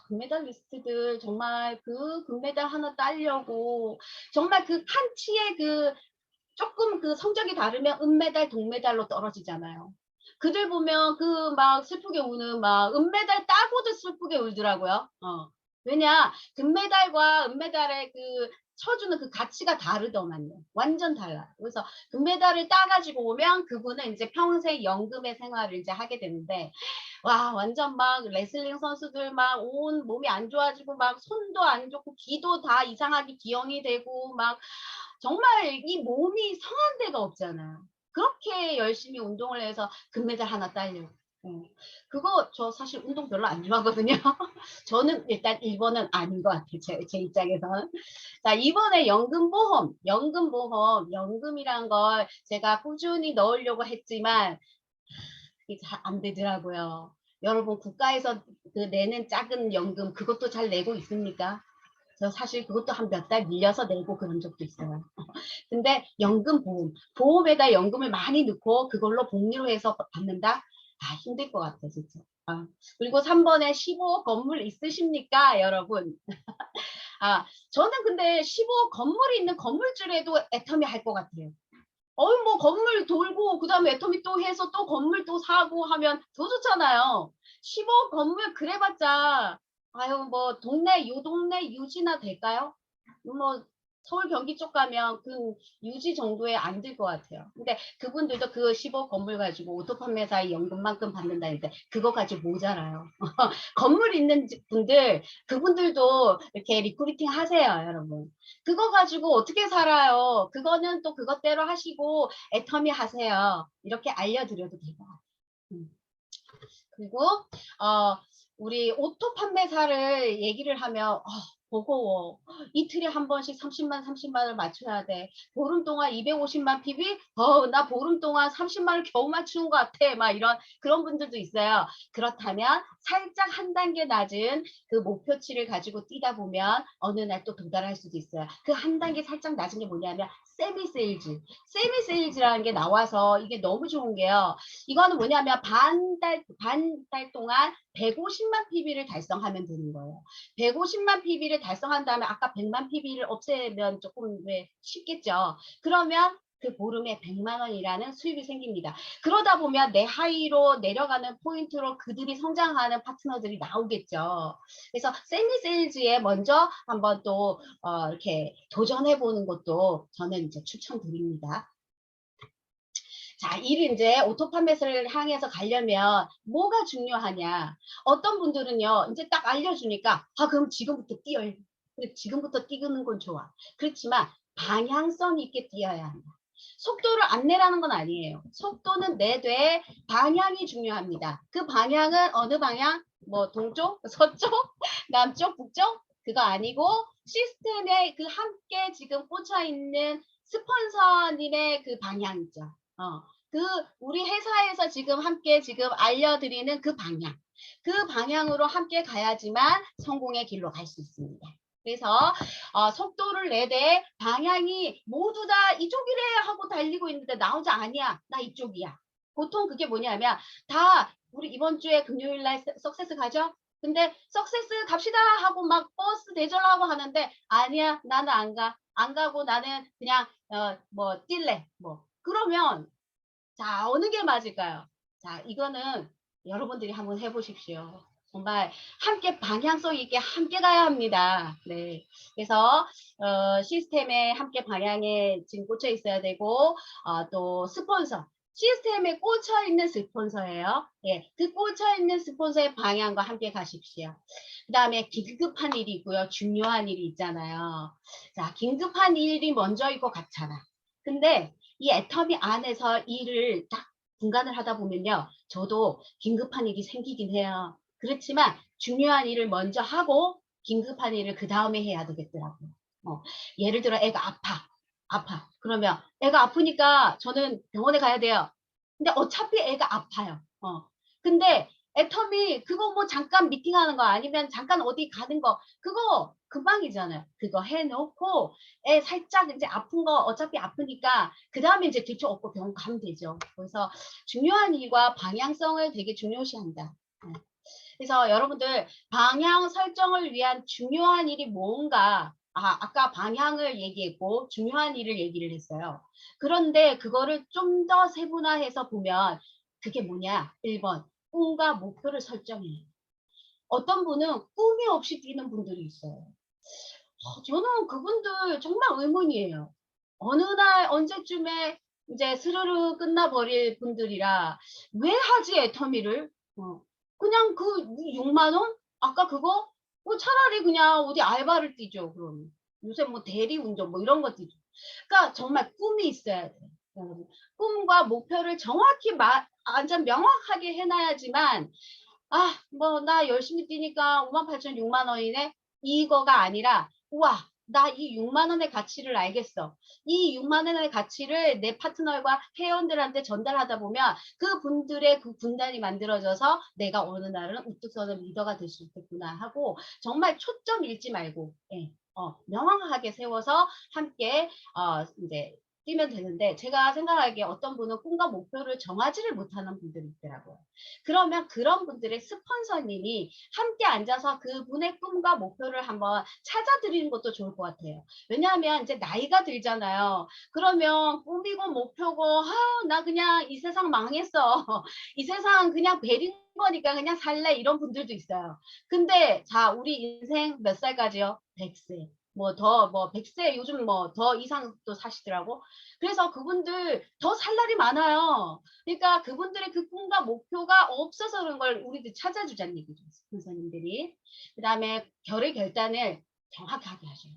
금메달리스트들 정말 그 금메달 하나 따려고 정말 그 한 치의 그 조금 그 성적이 다르면 은메달, 동메달로 떨어지잖아요. 그들 보면 그 막 슬프게 우는 막 은메달 따고도 슬프게 울더라고요. 왜냐 금메달과 은메달의 그 쳐주는 그 가치가 다르더만요. 완전 달라요. 그래서 금메달을 따가지고 오면 그분은 이제 평생 연금의 생활을 이제 하게 되는데 와 완전 막 레슬링 선수들 막 온 몸이 안 좋아지고 막 손도 안 좋고 귀도 다 이상하게 기형이 되고 막 정말 이 몸이 성한 데가 없잖아요. 그렇게 열심히 운동을 해서 금메달 하나 따려고. 그거 저 사실 운동 별로 안 좋아하거든요. 저는 일단 1번은 아닌 것 같아요. 제 입장에서는. 자, 이번에 연금보험, 연금이란 걸 제가 꾸준히 넣으려고 했지만 이게 잘 안 되더라고요. 여러분 국가에서 그 내는 작은 연금 그것도 잘 내고 있습니까? 저 사실 그것도 한 몇 달 밀려서 내고 그런 적도 있어요. 근데 연금 보험에다 연금을 많이 넣고 그걸로 복리로 해서 받는다? 힘들 것 같아 진짜. 그리고 3번에 15억 건물 있으십니까 여러분? 저는 근데 15억 건물이 있는 건물주라도 애터미 할 것 같아요. 뭐 건물 돌고 그 다음에 애터미 또 해서 또 건물 또 사고 하면 더 좋잖아요. 15억 건물 그래봤자 뭐 동네 요 동네 유지나 될까요? 뭐 서울 경기 쪽 가면 그 유지 정도에 안 될 것 같아요. 근데 그분들도 그 15억 건물 가지고 오토 판매사의 연금만큼 받는다는데 그거 가지고 모자라요. 건물 있는 분들 그분들도 이렇게 리크루팅 하세요 여러분. 그거 가지고 어떻게 살아요? 그거는 또 그것대로 하시고 애터미 하세요. 이렇게 알려드려도 돼요. 그리고 우리 오토 판매사를 얘기를 하면 버거워. 이틀에 한 번씩 30만을 맞춰야 돼. 보름 동안 250만 PV? 나 보름 동안 30만을 겨우 맞추는 것 같아. 막 그런 분들도 있어요. 그렇다면 살짝 한 단계 낮은 그 목표치를 가지고 뛰다 보면 어느 날 또 도달할 수도 있어요. 그 한 단계 살짝 낮은 게 뭐냐면 세미세일즈라는 게 나와서 이게 너무 좋은 게요. 이거는 뭐냐면 반 달 동안 150만 PV를 달성하면 되는 거예요. 150만 PV를 달성한 다음에 아까 100만 PV를 없애면 조금 쉽겠죠. 그러면 그 보름에 100만 원이라는 수입이 생깁니다. 그러다 보면 내 하이로 내려가는 포인트로 그들이 성장하는 파트너들이 나오겠죠. 그래서 세미 세일즈에 먼저 한번 또 이렇게 도전해 보는 것도 저는 이제 추천드립니다. 자, 이제 오토 판매를 향해서 가려면 뭐가 중요하냐? 어떤 분들은요, 이제 딱 알려주니까, 아, 그럼 지금부터 뛰어요. 그래, 지금부터 뛰는 건 좋아. 그렇지만 방향성 있게 뛰어야 한다. 속도를 안 내라는 건 아니에요. 속도는 내되 방향이 중요합니다. 그 방향은 어느 방향? 뭐 동쪽, 서쪽, 남쪽, 북쪽? 그거 아니고 시스템에 그 함께 지금 꽂혀 있는 스폰서님의 그 방향 있죠. 그 우리 회사에서 지금 함께 지금 알려드리는 그 방향. 그 방향으로 함께 가야지만 성공의 길로 갈 수 있습니다. 그래서 속도를 내되 방향이 모두 다 이쪽이래 하고 달리고 있는데 나 혼자 아니야. 나 이쪽이야. 보통 그게 뭐냐면 다 우리 이번 주에 금요일 날 석세스 가죠? 근데 석세스 갑시다 하고 막 버스 대절하고 하는데 아니야. 나는 안 가. 안 가고 나는 그냥 뭐 뛸래. 뭐 그러면 자, 어느 게 맞을까요? 자, 이거는 여러분들이 한번 해보십시오. 정말 함께 방향성 있게 함께 가야 합니다. 네. 그래서 시스템에 함께 방향에 지금 꽂혀 있어야 되고 또 스폰서 시스템에 꽂혀 있는 스폰서예요. 예, 그 꽂혀 있는 스폰서의 방향과 함께 가십시오. 그 다음에 긴급한 일이 있고요. 중요한 일이 있잖아요. 자, 긴급한 일이 먼저일 것 같잖아. 근데 이 애터미 안에서 일을 딱 분간을 하다 보면요. 저도 긴급한 일이 생기긴 해요. 그렇지만 중요한 일을 먼저 하고 긴급한 일을 그 다음에 해야 되겠더라고요. 예를 들어 애가 아파. 그러면 애가 아프니까 저는 병원에 가야 돼요. 근데 어차피 애가 아파요. 근데 애터미 그거 뭐 잠깐 미팅하는 거 아니면 잠깐 어디 가는 거 그거 금방이잖아요. 그거 해놓고 애 살짝 이제 아픈 거 어차피 아프니까 그 다음에 이제 들쳐업고 병원 가면 되죠. 그래서 중요한 일과 방향성을 되게 중요시한다. 그래서 여러분들 방향 설정을 위한 중요한 일이 뭔가 아까 방향을 얘기했고 중요한 일을 얘기를 했어요. 그런데 그거를 좀 더 세분화해서 보면 그게 뭐냐? 1번 꿈과 목표를 설정해요. 어떤 분은 꿈이 없이 뛰는 분들이 있어요. 저는 그분들 정말 의문이에요. 어느 날 언제쯤에 이제 스르르 끝나버릴 분들이라 왜 하지 애터미를? 그냥 그 6만 원? 아까 그거? 차라리 그냥 어디 알바를 뛰죠. 그럼 요새 뭐 대리운전 뭐 이런 거 뛰죠. 그러니까 정말 꿈이 있어야 돼요. 꿈과 목표를 정확히 완전 명확하게 해놔야지만 뭐 나 열심히 뛰니까 58,000, 6만 원이네. 이거가 아니라 우와 나 이 6만 원의 가치를 알겠어. 이 6만 원의 가치를 내 파트너와 회원들한테 전달하다 보면 그분들의 그 군단이 만들어져서 내가 어느 날은 우뚝 서는 리더가 될 수 있겠구나 하고 정말 초점 잃지 말고 명확하게 세워서 함께 이제 뛰면 되는데 제가 생각하기에 어떤 분은 꿈과 목표를 정하지를 못하는 분들이 있더라고요. 그러면 그런 분들의 스폰서님이 함께 앉아서 그분의 꿈과 목표를 한번 찾아드리는 것도 좋을 것 같아요. 왜냐하면 이제 나이가 들잖아요. 그러면 꿈이고 목표고 나 그냥 이 세상 망했어. 이 세상 그냥 베린 거니까 그냥 살래 이런 분들도 있어요. 근데 자 우리 인생 몇 살까지요? 100세. 뭐 100세 요즘 뭐 더 이상 또 사시더라고. 그래서 그분들 더 살 날이 많아요. 그러니까 그분들의 그 꿈과 목표가 없어서 그런 걸 우리들 찾아주자는 얘기죠. 선생님들이. 그 다음에 결단을 정확하게 하셔요.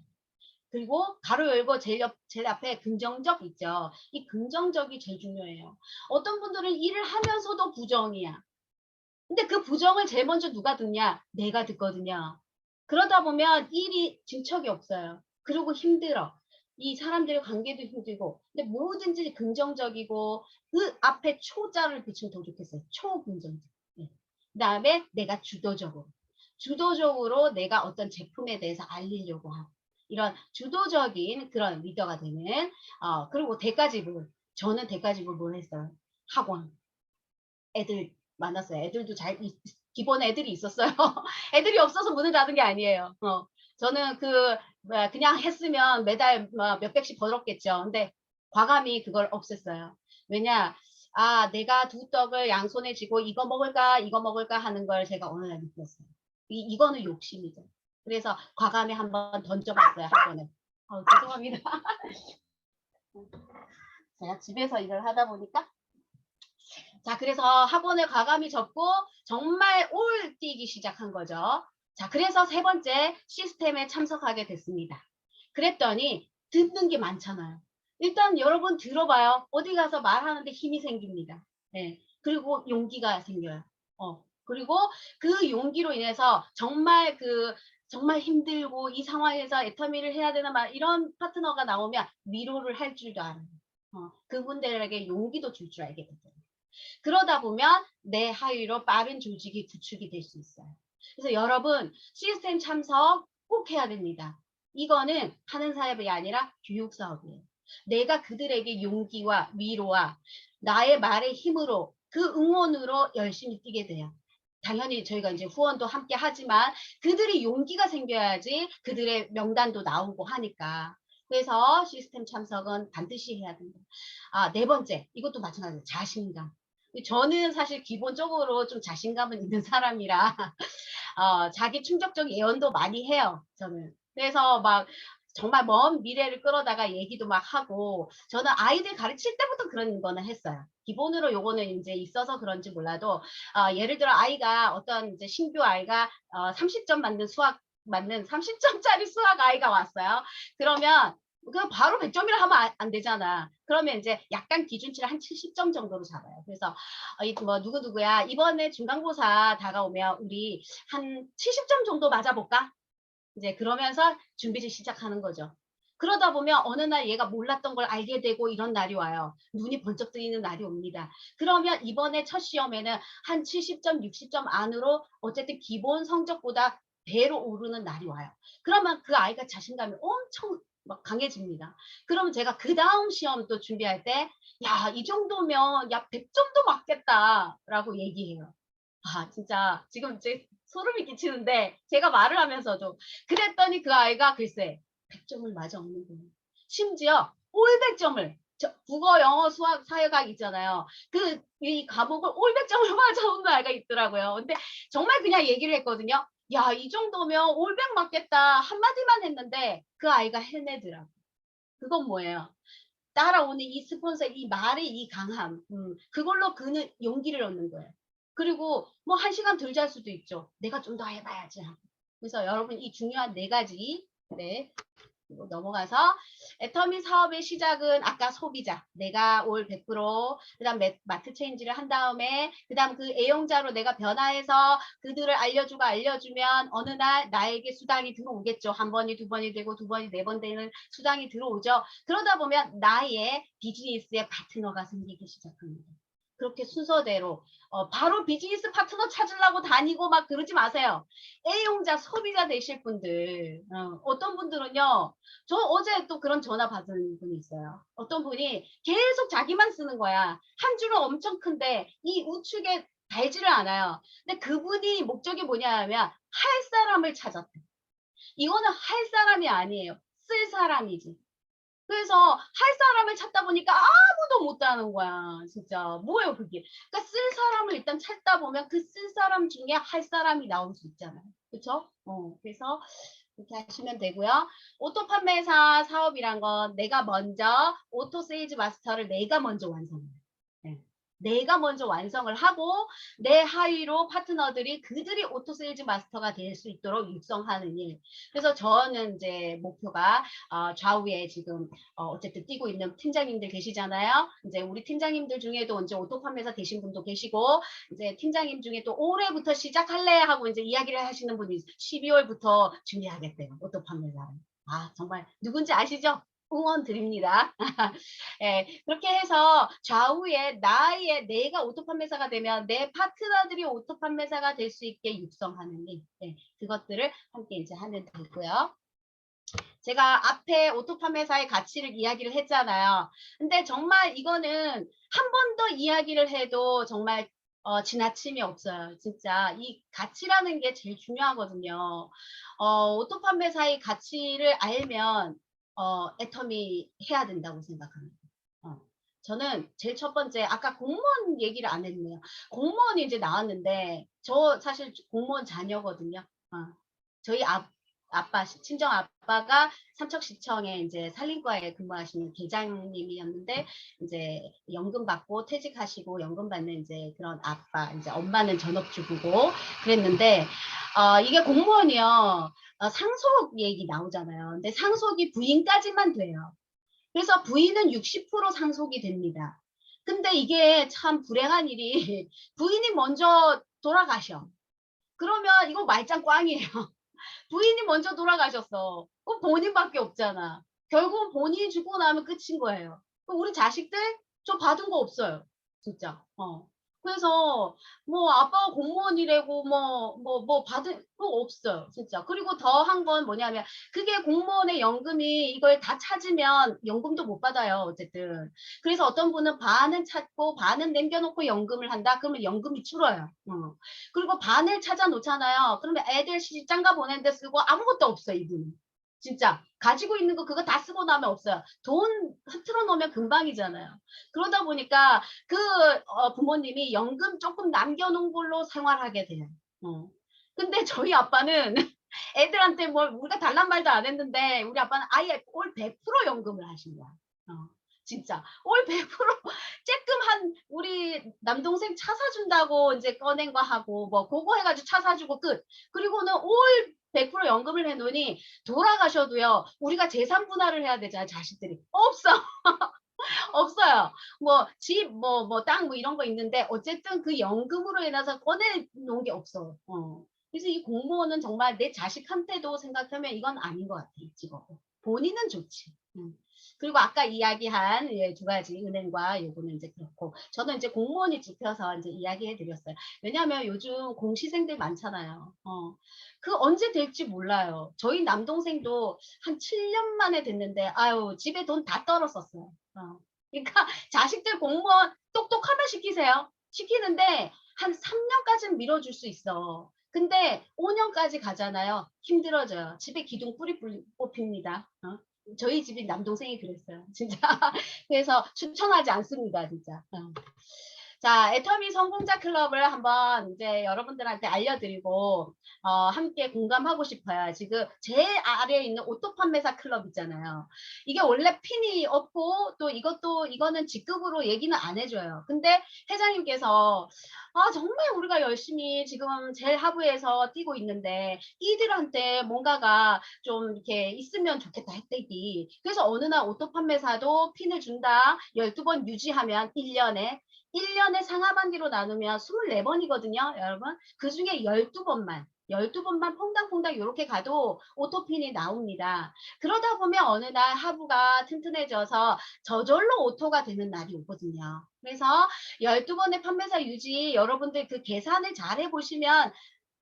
그리고 가로 열고 제일 앞에 긍정적 있죠. 이 긍정적이 제일 중요해요. 어떤 분들은 일을 하면서도 부정이야. 근데 그 부정을 제일 먼저 누가 듣냐? 내가 듣거든요. 그러다 보면 일이 진척이 없어요. 그리고 힘들어. 이 사람들의 관계도 힘들고. 근데 뭐든지 긍정적이고 그 앞에 초자를 붙이면 더 좋겠어요. 초긍정적. 네. 그 다음에 내가 주도적으로 내가 어떤 제품에 대해서 알리려고 하고 이런 주도적인 그런 리더가 되는 그리고 대가지불. 저는 대가지불 뭘 했어요? 학원. 애들 만났어요. 애들도 기본 애들이 있었어요. 애들이 없어서 문을 닫은 게 아니에요. 저는 그냥 했으면 매달 몇백씩 벌었겠죠. 근데 과감히 그걸 없앴어요. 왜냐? 내가 두 떡을 양손에 쥐고 이거 먹을까 하는 걸 제가 어느 날 느꼈어요. 이거는 욕심이죠. 그래서 과감히 한번 던져봤어요, 학원에. 죄송합니다. 제가 집에서 일을 하다 보니까. 자, 그래서 학원에 과감히 접고 정말 올 뛰기 시작한 거죠. 자, 그래서 세 번째 시스템에 참석하게 됐습니다. 그랬더니 듣는 게 많잖아요. 일단 여러분 들어봐요. 어디 가서 말하는데 힘이 생깁니다. 네. 그리고 용기가 생겨요. 그리고 그 용기로 인해서 정말 힘들고 이 상황에서 애터미를 해야 되나 말 이런 파트너가 나오면 위로를 할 줄도 알아요. 그분들에게 용기도 줄 줄 알게 되죠. 그러다 보면 내 하위로 빠른 조직이 구축이 될 수 있어요. 그래서 여러분 시스템 참석 꼭 해야 됩니다. 이거는 하는 사업이 아니라 교육 사업이에요. 내가 그들에게 용기와 위로와 나의 말의 힘으로 그 응원으로 열심히 뛰게 돼요. 당연히 저희가 이제 후원도 함께 하지만 그들이 용기가 생겨야지 그들의 명단도 나오고 하니까. 그래서 시스템 참석은 반드시 해야 됩니다. 네 번째, 이것도 마찬가지예요. 자신감. 저는 사실 기본적으로 좀 자신감은 있는 사람이라 자기 충족적 예언도 많이 해요. 저는. 그래서 막 정말 먼 미래를 끌어다가 얘기도 막 하고 저는 아이들 가르칠 때부터 그런 거는 했어요. 기본으로 요거는 이제 있어서 그런지 몰라도 예를 들어 아이가 어떤 이제 신규 아이가 30점 맞는 30점짜리 수학 아이가 왔어요. 그러면 그 바로 100점이라 하면 안 되잖아. 그러면 이제 약간 기준치를 한 70점 정도로 잡아요. 그래서 뭐 누구야 이번에 중간고사 다가오면 우리 한 70점 정도 맞아볼까? 이제 그러면서 준비를 시작하는 거죠. 그러다 보면 어느 날 얘가 몰랐던 걸 알게 되고 이런 날이 와요. 눈이 번쩍 뜨이는 날이 옵니다. 그러면 이번에 첫 시험에는 한 70점, 60점 안으로 어쨌든 기본 성적보다 배로 오르는 날이 와요. 그러면 그 아이가 자신감이 엄청 막 강해집니다. 그러면 제가 그 다음 시험 또 준비할 때, 야, 이 정도면, 야, 100점도 맞겠다라고 얘기해요. 진짜 지금 이제 소름이 끼치는데 제가 말을 하면서도 그랬더니 그 아이가 글쎄 100점을 맞아 없는 거예요. 심지어 올 100점을 국어, 영어, 수학, 사회과학 있잖아요. 이 과목을 올 100점을 맞아 없는 아이가 있더라고요. 근데 정말 그냥 얘기를 했거든요. 야, 이 정도면 올 100 맞겠다 한마디만 했는데 그 아이가 해내더라고요. 그건 뭐예요? 따라오는 이 스폰서의 이 말의 이 강함, 그걸로 그는 용기를 얻는 거예요. 그리고 뭐 1시간 덜 잘 수도 있죠. 내가 좀 더 해봐야지. 그래서 여러분 이 중요한 4가지, 네, 그리고 넘어가서 애터미 사업의 시작은 아까 소비자, 내가 올 100%, 그다음 마트 체인지를 한 다음에 그다음 그 애용자로 내가 변화해서 그들을 알려주면 어느 날 나에게 수당이 들어오겠죠. 한 번이 두 번이 되고 두 번이 네 번 되는 수당이 들어오죠. 그러다 보면 나의 비즈니스의 파트너가 생기기 시작합니다. 그렇게 순서대로 바로 비즈니스 파트너 찾으려고 다니고 막 그러지 마세요. 애용자, 소비자 되실 분들 어떤 분들은요. 저 어제 또 그런 전화 받은 분이 있어요. 어떤 분이 계속 자기만 쓰는 거야. 한 줄은 엄청 큰데 이 우측에 달지를 않아요. 근데 그분이 목적이 뭐냐 하면 할 사람을 찾았대. 이거는 할 사람이 아니에요. 쓸 사람이지. 그래서 할 사람을 찾다 보니까 아무도 못 하는 거야. 진짜 뭐예요 그게. 그러니까 쓸 사람을 일단 찾다 보면 그 쓸 사람 중에 할 사람이 나올 수 있잖아요. 그렇죠? 그래서 이렇게 하시면 되고요. 오토 판매사 사업이란 건 내가 먼저 오토 세일즈 마스터를 내가 먼저 완성해요. 네. 내가 먼저 완성을 하고 내 하위로 파트너들이 그들이 오토 세일즈 마스터가 될 수 있도록 육성하는 일. 그래서 저는 이제 목표가 좌우에 지금 어쨌든 뛰고 있는 팀장님들 계시잖아요. 이제 우리 팀장님들 중에도 이제 오토 판매사 되신 분도 계시고 이제 팀장님 중에 또 올해부터 시작할래 하고 이제 이야기를 하시는 분이 12월부터 준비하겠대요. 오토 판매사를. 정말 누군지 아시죠? 응원 드립니다. 예, 그렇게 해서 좌우에 내가 오토 판매사가 되면 내 파트너들이 오토 판매사가 될 수 있게 육성하는 일, 그것들을 함께 이제 하면 되고요. 제가 앞에 오토 판매사의 가치를 이야기를 했잖아요. 근데 정말 이거는 한 번 더 이야기를 해도 정말 지나침이 없어요. 진짜 이 가치라는 게 제일 중요하거든요. 오토 판매사의 가치를 알면 애터미 해야 된다고 생각합니다. 저는 제일 첫 번째 아까 공무원 얘기를 안 했네요. 공무원이 이제 나왔는데 저 사실 공무원 자녀거든요. 저희 아빠 친정 아빠가 삼척시청에 이제 산림과에 근무하시는 계장님이었는데 이제 연금 받고 퇴직하시고 연금 받는 이제 그런 아빠 이제 엄마는 전업주부고 그랬는데 이게 공무원이요. 상속 얘기 나오잖아요. 근데 상속이 부인까지만 돼요. 그래서 부인은 60% 상속이 됩니다. 근데 이게 참 불행한 일이 부인이 먼저 돌아가셔. 그러면 이거 말짱 꽝이에요. 부인이 먼저 돌아가셨어. 그럼 본인밖에 없잖아. 결국은 본인이 죽고 나면 끝인 거예요. 그럼 우리 자식들 저 받은 거 없어요. 진짜. 그래서 뭐 아빠가 공무원이라고 뭐 받은 거 없어요. 진짜. 그리고 더 한 건 뭐냐면 그게 공무원의 연금이 이걸 다 찾으면 연금도 못 받아요. 어쨌든. 그래서 어떤 분은 반은 찾고 반은 남겨놓고 연금을 한다. 그러면 연금이 줄어요. 그리고 반을 찾아 놓잖아요. 그러면 애들 시집장가 보내는데 쓰고 아무것도 없어 이분은. 진짜 가지고 있는 거 그거 다 쓰고 나면 없어요. 돈 흐트러 놓으면 금방이잖아요. 그러다 보니까 그 부모님이 연금 조금 남겨놓은 걸로 생활하게 돼요. 근데 저희 아빠는 애들한테 뭘 우리가 달란 말도 안 했는데 우리 아빠는 아예 올 100% 연금을 하신 거야. 진짜 올 100% 쬐끔 한 우리 남동생 차 사준다고 이제 꺼낸 거 하고 뭐 그거 해가지고 차 사주고 끝. 그리고는 올 100% 연금을 해놓으니 돌아가셔도요. 우리가 재산 분할을 해야 되잖아요. 자식들이 없어. 없어요. 뭐 집, 뭐 땅 뭐 이런 거 있는데 어쨌든 그 연금으로 인해서 꺼내 놓은 게 없어. 그래서 이 공무원은 정말 내 자식한테도 생각하면 이건 아닌 것 같아. 이 직업은. 본인은 좋지. 그리고 아까 이야기한 두 가지 은행과 요거는 이제 그렇고 저는 이제 공무원이 짚여서 이제 이야기해 드렸어요. 왜냐하면 요즘 공시생들 많잖아요. 그 언제 될지 몰라요. 저희 남동생도 한 7년 만에 됐는데 아유 집에 돈 다 떨었었어요. 그러니까 자식들 공무원 똑똑하면 시키세요. 시키는데 한 3년까지는 밀어줄 수 있어. 근데 5년까지 가잖아요. 힘들어져요. 집에 기둥 뿌리 뽑힙니다. 저희 집이 남동생이 그랬어요. 진짜. 그래서 추천하지 않습니다. 진짜. 자, 애터미 성공자 클럽을 한번 이제 여러분들한테 알려드리고 함께 공감하고 싶어요. 지금 제일 아래에 있는 오토 판매사 클럽 있잖아요. 이게 원래 핀이 없고 또 이거는 직급으로 얘기는 안 해줘요. 근데 회장님께서 정말 우리가 열심히 지금 제일 하부에서 뛰고 있는데 이들한테 뭔가가 좀 이렇게 있으면 좋겠다 혜택이. 그래서 어느 날 오토 판매사도 핀을 준다. 12번 유지하면 1년에 상하반기로 나누면 24번이거든요, 여러분. 그 중에 12번만 퐁당퐁당 이렇게 가도 오토핀이 나옵니다. 그러다 보면 어느 날 하부가 튼튼해져서 저절로 오토가 되는 날이 오거든요. 그래서 12번의 판매사 유지 여러분들 그 계산을 잘 해보시면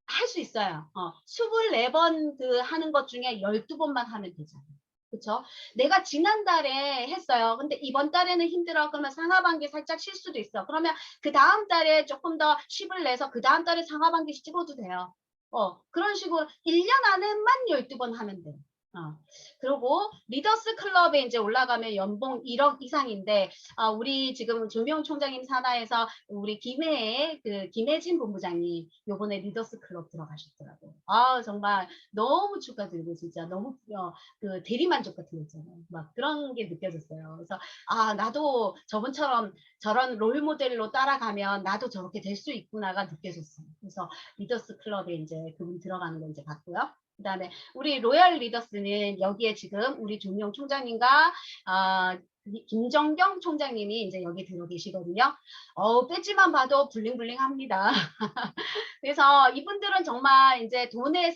할 수 있어요. 24번 그 하는 것 중에 12번만 하면 되잖아요. 그쵸? 내가 지난달에 했어요. 근데 이번 달에는 힘들어. 그러면 상하반기 살짝 쉴 수도 있어. 그러면 그 다음 달에 조금 더 쉼을 내서 그 다음 달에 상하반기 찍어도 돼요. 그런 식으로 1년 안에만 12번 하면 돼요. 그리고 리더스 클럽에 이제 올라가면 연봉 1억 이상인데 우리 지금 조명 총장님 산하에서 우리 김혜진 본부장님 요번에 리더스 클럽 들어가셨더라고요. 정말 너무 축하드리고 진짜 너무 그 대리만족 같은 거 있잖아요. 막 그런 게 느껴졌어요. 그래서 나도 저분처럼 저런 롤 모델로 따라가면 나도 저렇게 될 수 있구나가 느껴졌어요. 그래서 리더스 클럽에 이제 그분 들어가는 거 이제 봤고요. 그 다음에 우리 로얄 리더스는 여기에 지금 우리 조명 총장님과 김정경 총장님이 이제 여기 들어 계시거든요. 배지만 봐도 블링블링 합니다. 그래서 이분들은 정말 이제 돈의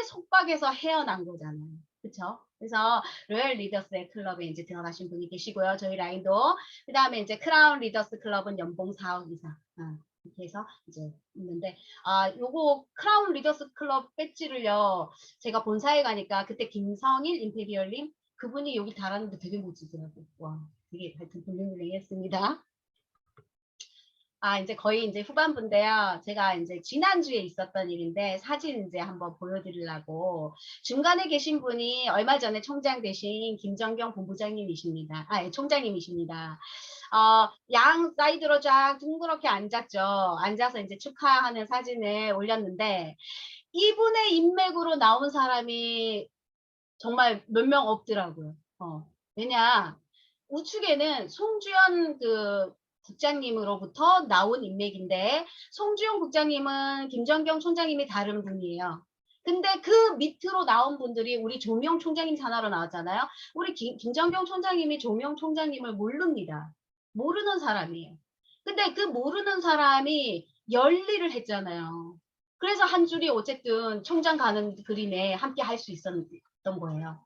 속박에서 헤어난 거잖아요. 그쵸? 그래서 로얄 리더스의 클럽에 이제 들어가신 분이 계시고요. 저희 라인도. 그 다음에 이제 크라운 리더스 클럽은 연봉 4억 이상. 이렇게 해서 이제 있는데 요거 크라운 리더스 클럽 배지를요 제가 본사에 가니까 그때 김성일 임페리얼님 그분이 여기 달았는데 되게 멋지더라고요. 와 되게 하여튼 블링블링 했습니다. 이제 거의 이제 후반부인데요. 제가 이제 지난주에 있었던 일인데 사진 이제 한번 보여드리려고 중간에 계신 분이 얼마 전에 총장 되신 김정경 본부장님이십니다. 예, 총장님이십니다. 양 사이드로 쫙 둥그렇게 앉았죠. 앉아서 이제 축하하는 사진을 올렸는데 이분의 인맥으로 나온 사람이 정말 몇 명 없더라고요. 왜냐 우측에는 송주현 그 국장님으로부터 나온 인맥인데 송주현 국장님은 김정경 총장님이 다른 분이에요. 근데 그 밑으로 나온 분들이 우리 조명 총장님 산하로 나왔잖아요. 우리 김정경 총장님이 조명 총장님을 모릅니다. 모르는 사람이에요. 근데 그 모르는 사람이 열일을 했잖아요. 그래서 한 줄이 어쨌든 총장 가는 그림에 함께 할 수 있었던 거예요.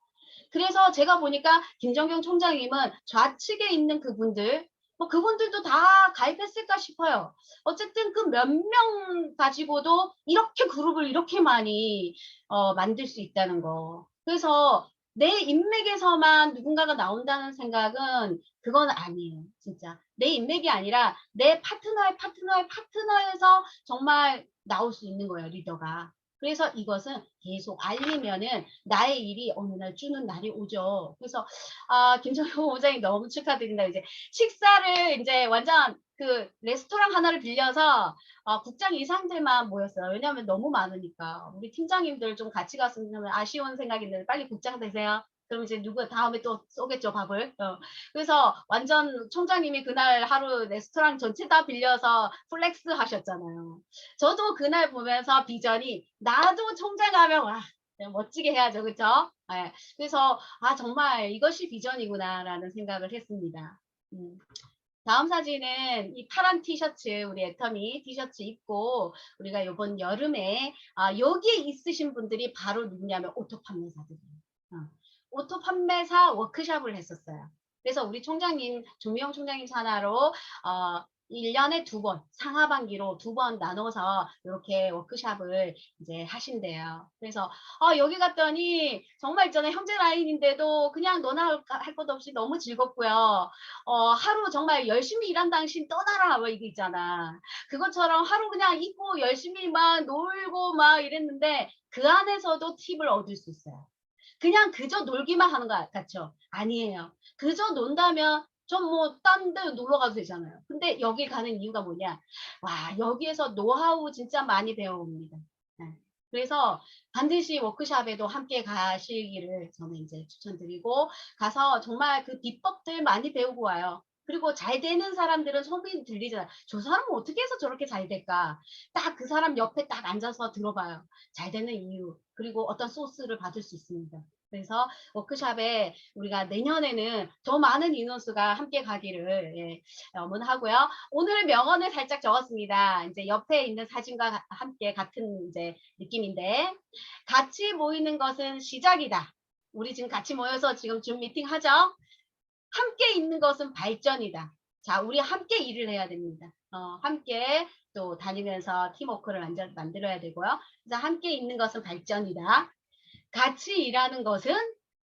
그래서 제가 보니까 김정경 총장님은 좌측에 있는 그분들, 그분들도 다 가입했을까 싶어요. 어쨌든 그 몇 명 가지고도 이렇게 그룹을 이렇게 많이 만들 수 있다는 거. 그래서 내 인맥에서만 누군가가 나온다는 생각은 그건 아니에요. 진짜. 내 인맥이 아니라 내 파트너에서 정말 나올 수 있는 거예요, 리더가. 그래서 이것은 계속 알리면은 나의 일이 어느 날 주는 날이 오죠. 그래서 김정현 본부장님 너무 축하드린다. 이제 식사를 이제 완전 그 레스토랑 하나를 빌려서 국장 이상들만 모였어요. 왜냐하면 너무 많으니까 우리 팀장님들 좀 같이 갔으면 아쉬운 생각인데 빨리 국장 되세요. 그럼 이제 누구 다음에 또 쏘겠죠 밥을. 그래서 완전 총장님이 그날 하루 레스토랑 전체 다 빌려서 플렉스 하셨잖아요. 저도 그날 보면서 비전이 나도 총장하면 와 멋지게 해야죠, 그렇죠? 네. 그래서 정말 이것이 비전이구나라는 생각을 했습니다. 다음 사진은 이 파란 티셔츠 우리 애터미 티셔츠 입고 우리가 이번 여름에 여기에 있으신 분들이 바로 누구냐면 오토 판매사들이에요. 오토 판매사 워크숍을 했었어요. 그래서 우리 총장님 조미영 총장님 산하로 1년에 2번 상하반기로 2번 나눠서 이렇게 워크숍을 이제 하신대요. 그래서 여기 갔더니 정말 있잖아요. 형제 라인인데도 그냥 너나 할 것 없이 너무 즐겁고요. 하루 정말 열심히 일한 당신 떠나라 뭐 이게 있잖아. 그것처럼 하루 그냥 있고 열심히 막 놀고 막 이랬는데 그 안에서도 팁을 얻을 수 있어요. 그냥 그저 놀기만 하는 것 같죠? 아니에요. 그저 논다면 전 뭐 딴 데 놀러 가도 되잖아요. 근데 여기 가는 이유가 뭐냐? 와, 여기에서 노하우 진짜 많이 배워옵니다. 네. 그래서 반드시 워크숍에도 함께 가시기를 저는 이제 추천드리고 가서 정말 그 비법들 많이 배우고 와요. 그리고 잘 되는 사람들은 소문이 들리잖아요. 저 사람은 어떻게 해서 저렇게 잘 될까? 딱 그 사람 옆에 딱 앉아서 들어봐요. 잘 되는 이유, 그리고 어떤 소스를 받을 수 있습니다. 그래서 워크숍에 우리가 내년에는 더 많은 인원수가 함께 가기를 염원하고요. 오늘 명언을 살짝 적었습니다. 이제 옆에 있는 사진과 함께 같은 이제 느낌인데 같이 모이는 것은 시작이다. 우리 지금 같이 모여서 지금 줌 미팅 하죠? 함께 있는 것은 발전이다. 자, 우리 함께 일을 해야 됩니다. 함께 또 다니면서 팀워크를 만들어야 되고요. 그래서 함께 있는 것은 발전이다. 같이 일하는 것은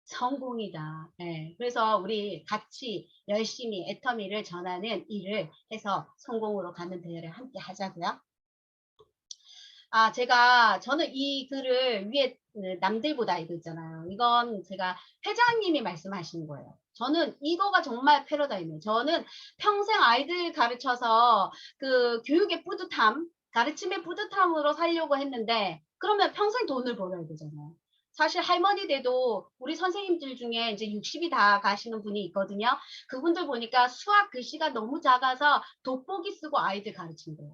성공이다. 네, 그래서 우리 같이 열심히 애터미를 전하는 일을 해서 성공으로 가는 대회를 함께 하자고요. 저는 이 글을 위에 남들보다 이거 있잖아요. 이건 제가 회장님이 말씀하신 거예요. 저는 이거가 정말 패러다임이에요. 저는 평생 아이들 가르쳐서 그 교육의 뿌듯함, 가르침의 뿌듯함으로 살려고 했는데 그러면 평생 돈을 벌어야 되잖아요. 사실 할머니 돼도 우리 선생님들 중에 이제 60이 다 가시는 분이 있거든요. 그분들 보니까 수학 글씨가 너무 작아서 돋보기 쓰고 아이들 가르친대요.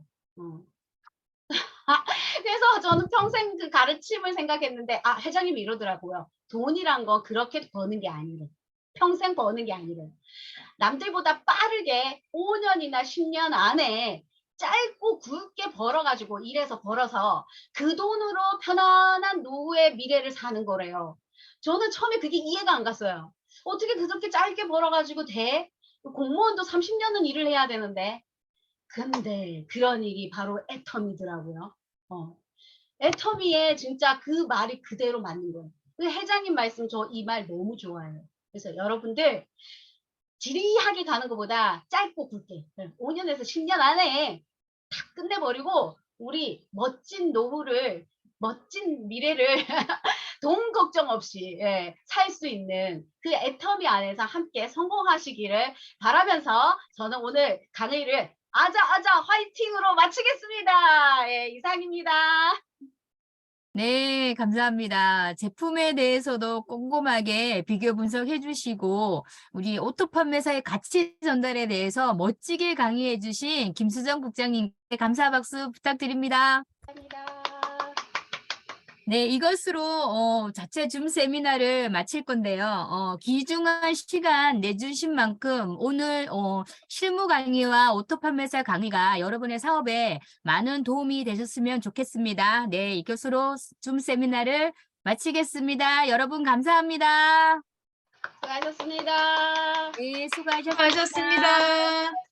그래서 저는 평생 그 가르침을 생각했는데 회장님이 이러더라고요. 돈이란 거 그렇게 버는 게 아니래. 평생 버는 게 아니래. 남들보다 빠르게 5년이나 10년 안에 짧고 굵게 벌어가지고 일해서 벌어서 그 돈으로 편안한 노후의 미래를 사는 거래요. 저는 처음에 그게 이해가 안 갔어요. 어떻게 그렇게 짧게 벌어가지고 돼? 공무원도 30년은 일을 해야 되는데. 근데 그런 일이 바로 애터미더라고요. 애터미에 진짜 그 말이 그대로 맞는 거예요. 그 회장님 말씀 저 이 말 너무 좋아해요. 그래서 여러분들 지리하게 가는 것보다 짧고 굵게 5년에서 10년 안에 다 끝내버리고 우리 멋진 노후를 멋진 미래를 돈 걱정 없이 살 수 있는 그 애터미 안에서 함께 성공하시기를 바라면서 저는 오늘 강의를 아자아자 화이팅으로 마치겠습니다. 예, 이상입니다. 네, 감사합니다. 제품에 대해서도 꼼꼼하게 비교 분석해 주시고 우리 오토 판매사의 가치 전달에 대해서 멋지게 강의해 주신 김수정 국장님께 감사 박수 부탁드립니다. 감사합니다. 네, 이것으로 자체 줌 세미나를 마칠 건데요. 귀중한 시간 내주신 만큼 오늘 실무 강의와 오토 판매사 강의가 여러분의 사업에 많은 도움이 되셨으면 좋겠습니다. 네, 이것으로 줌 세미나를 마치겠습니다. 여러분 감사합니다. 수고하셨습니다. 네, 수고하셨습니다. 수고하셨습니다.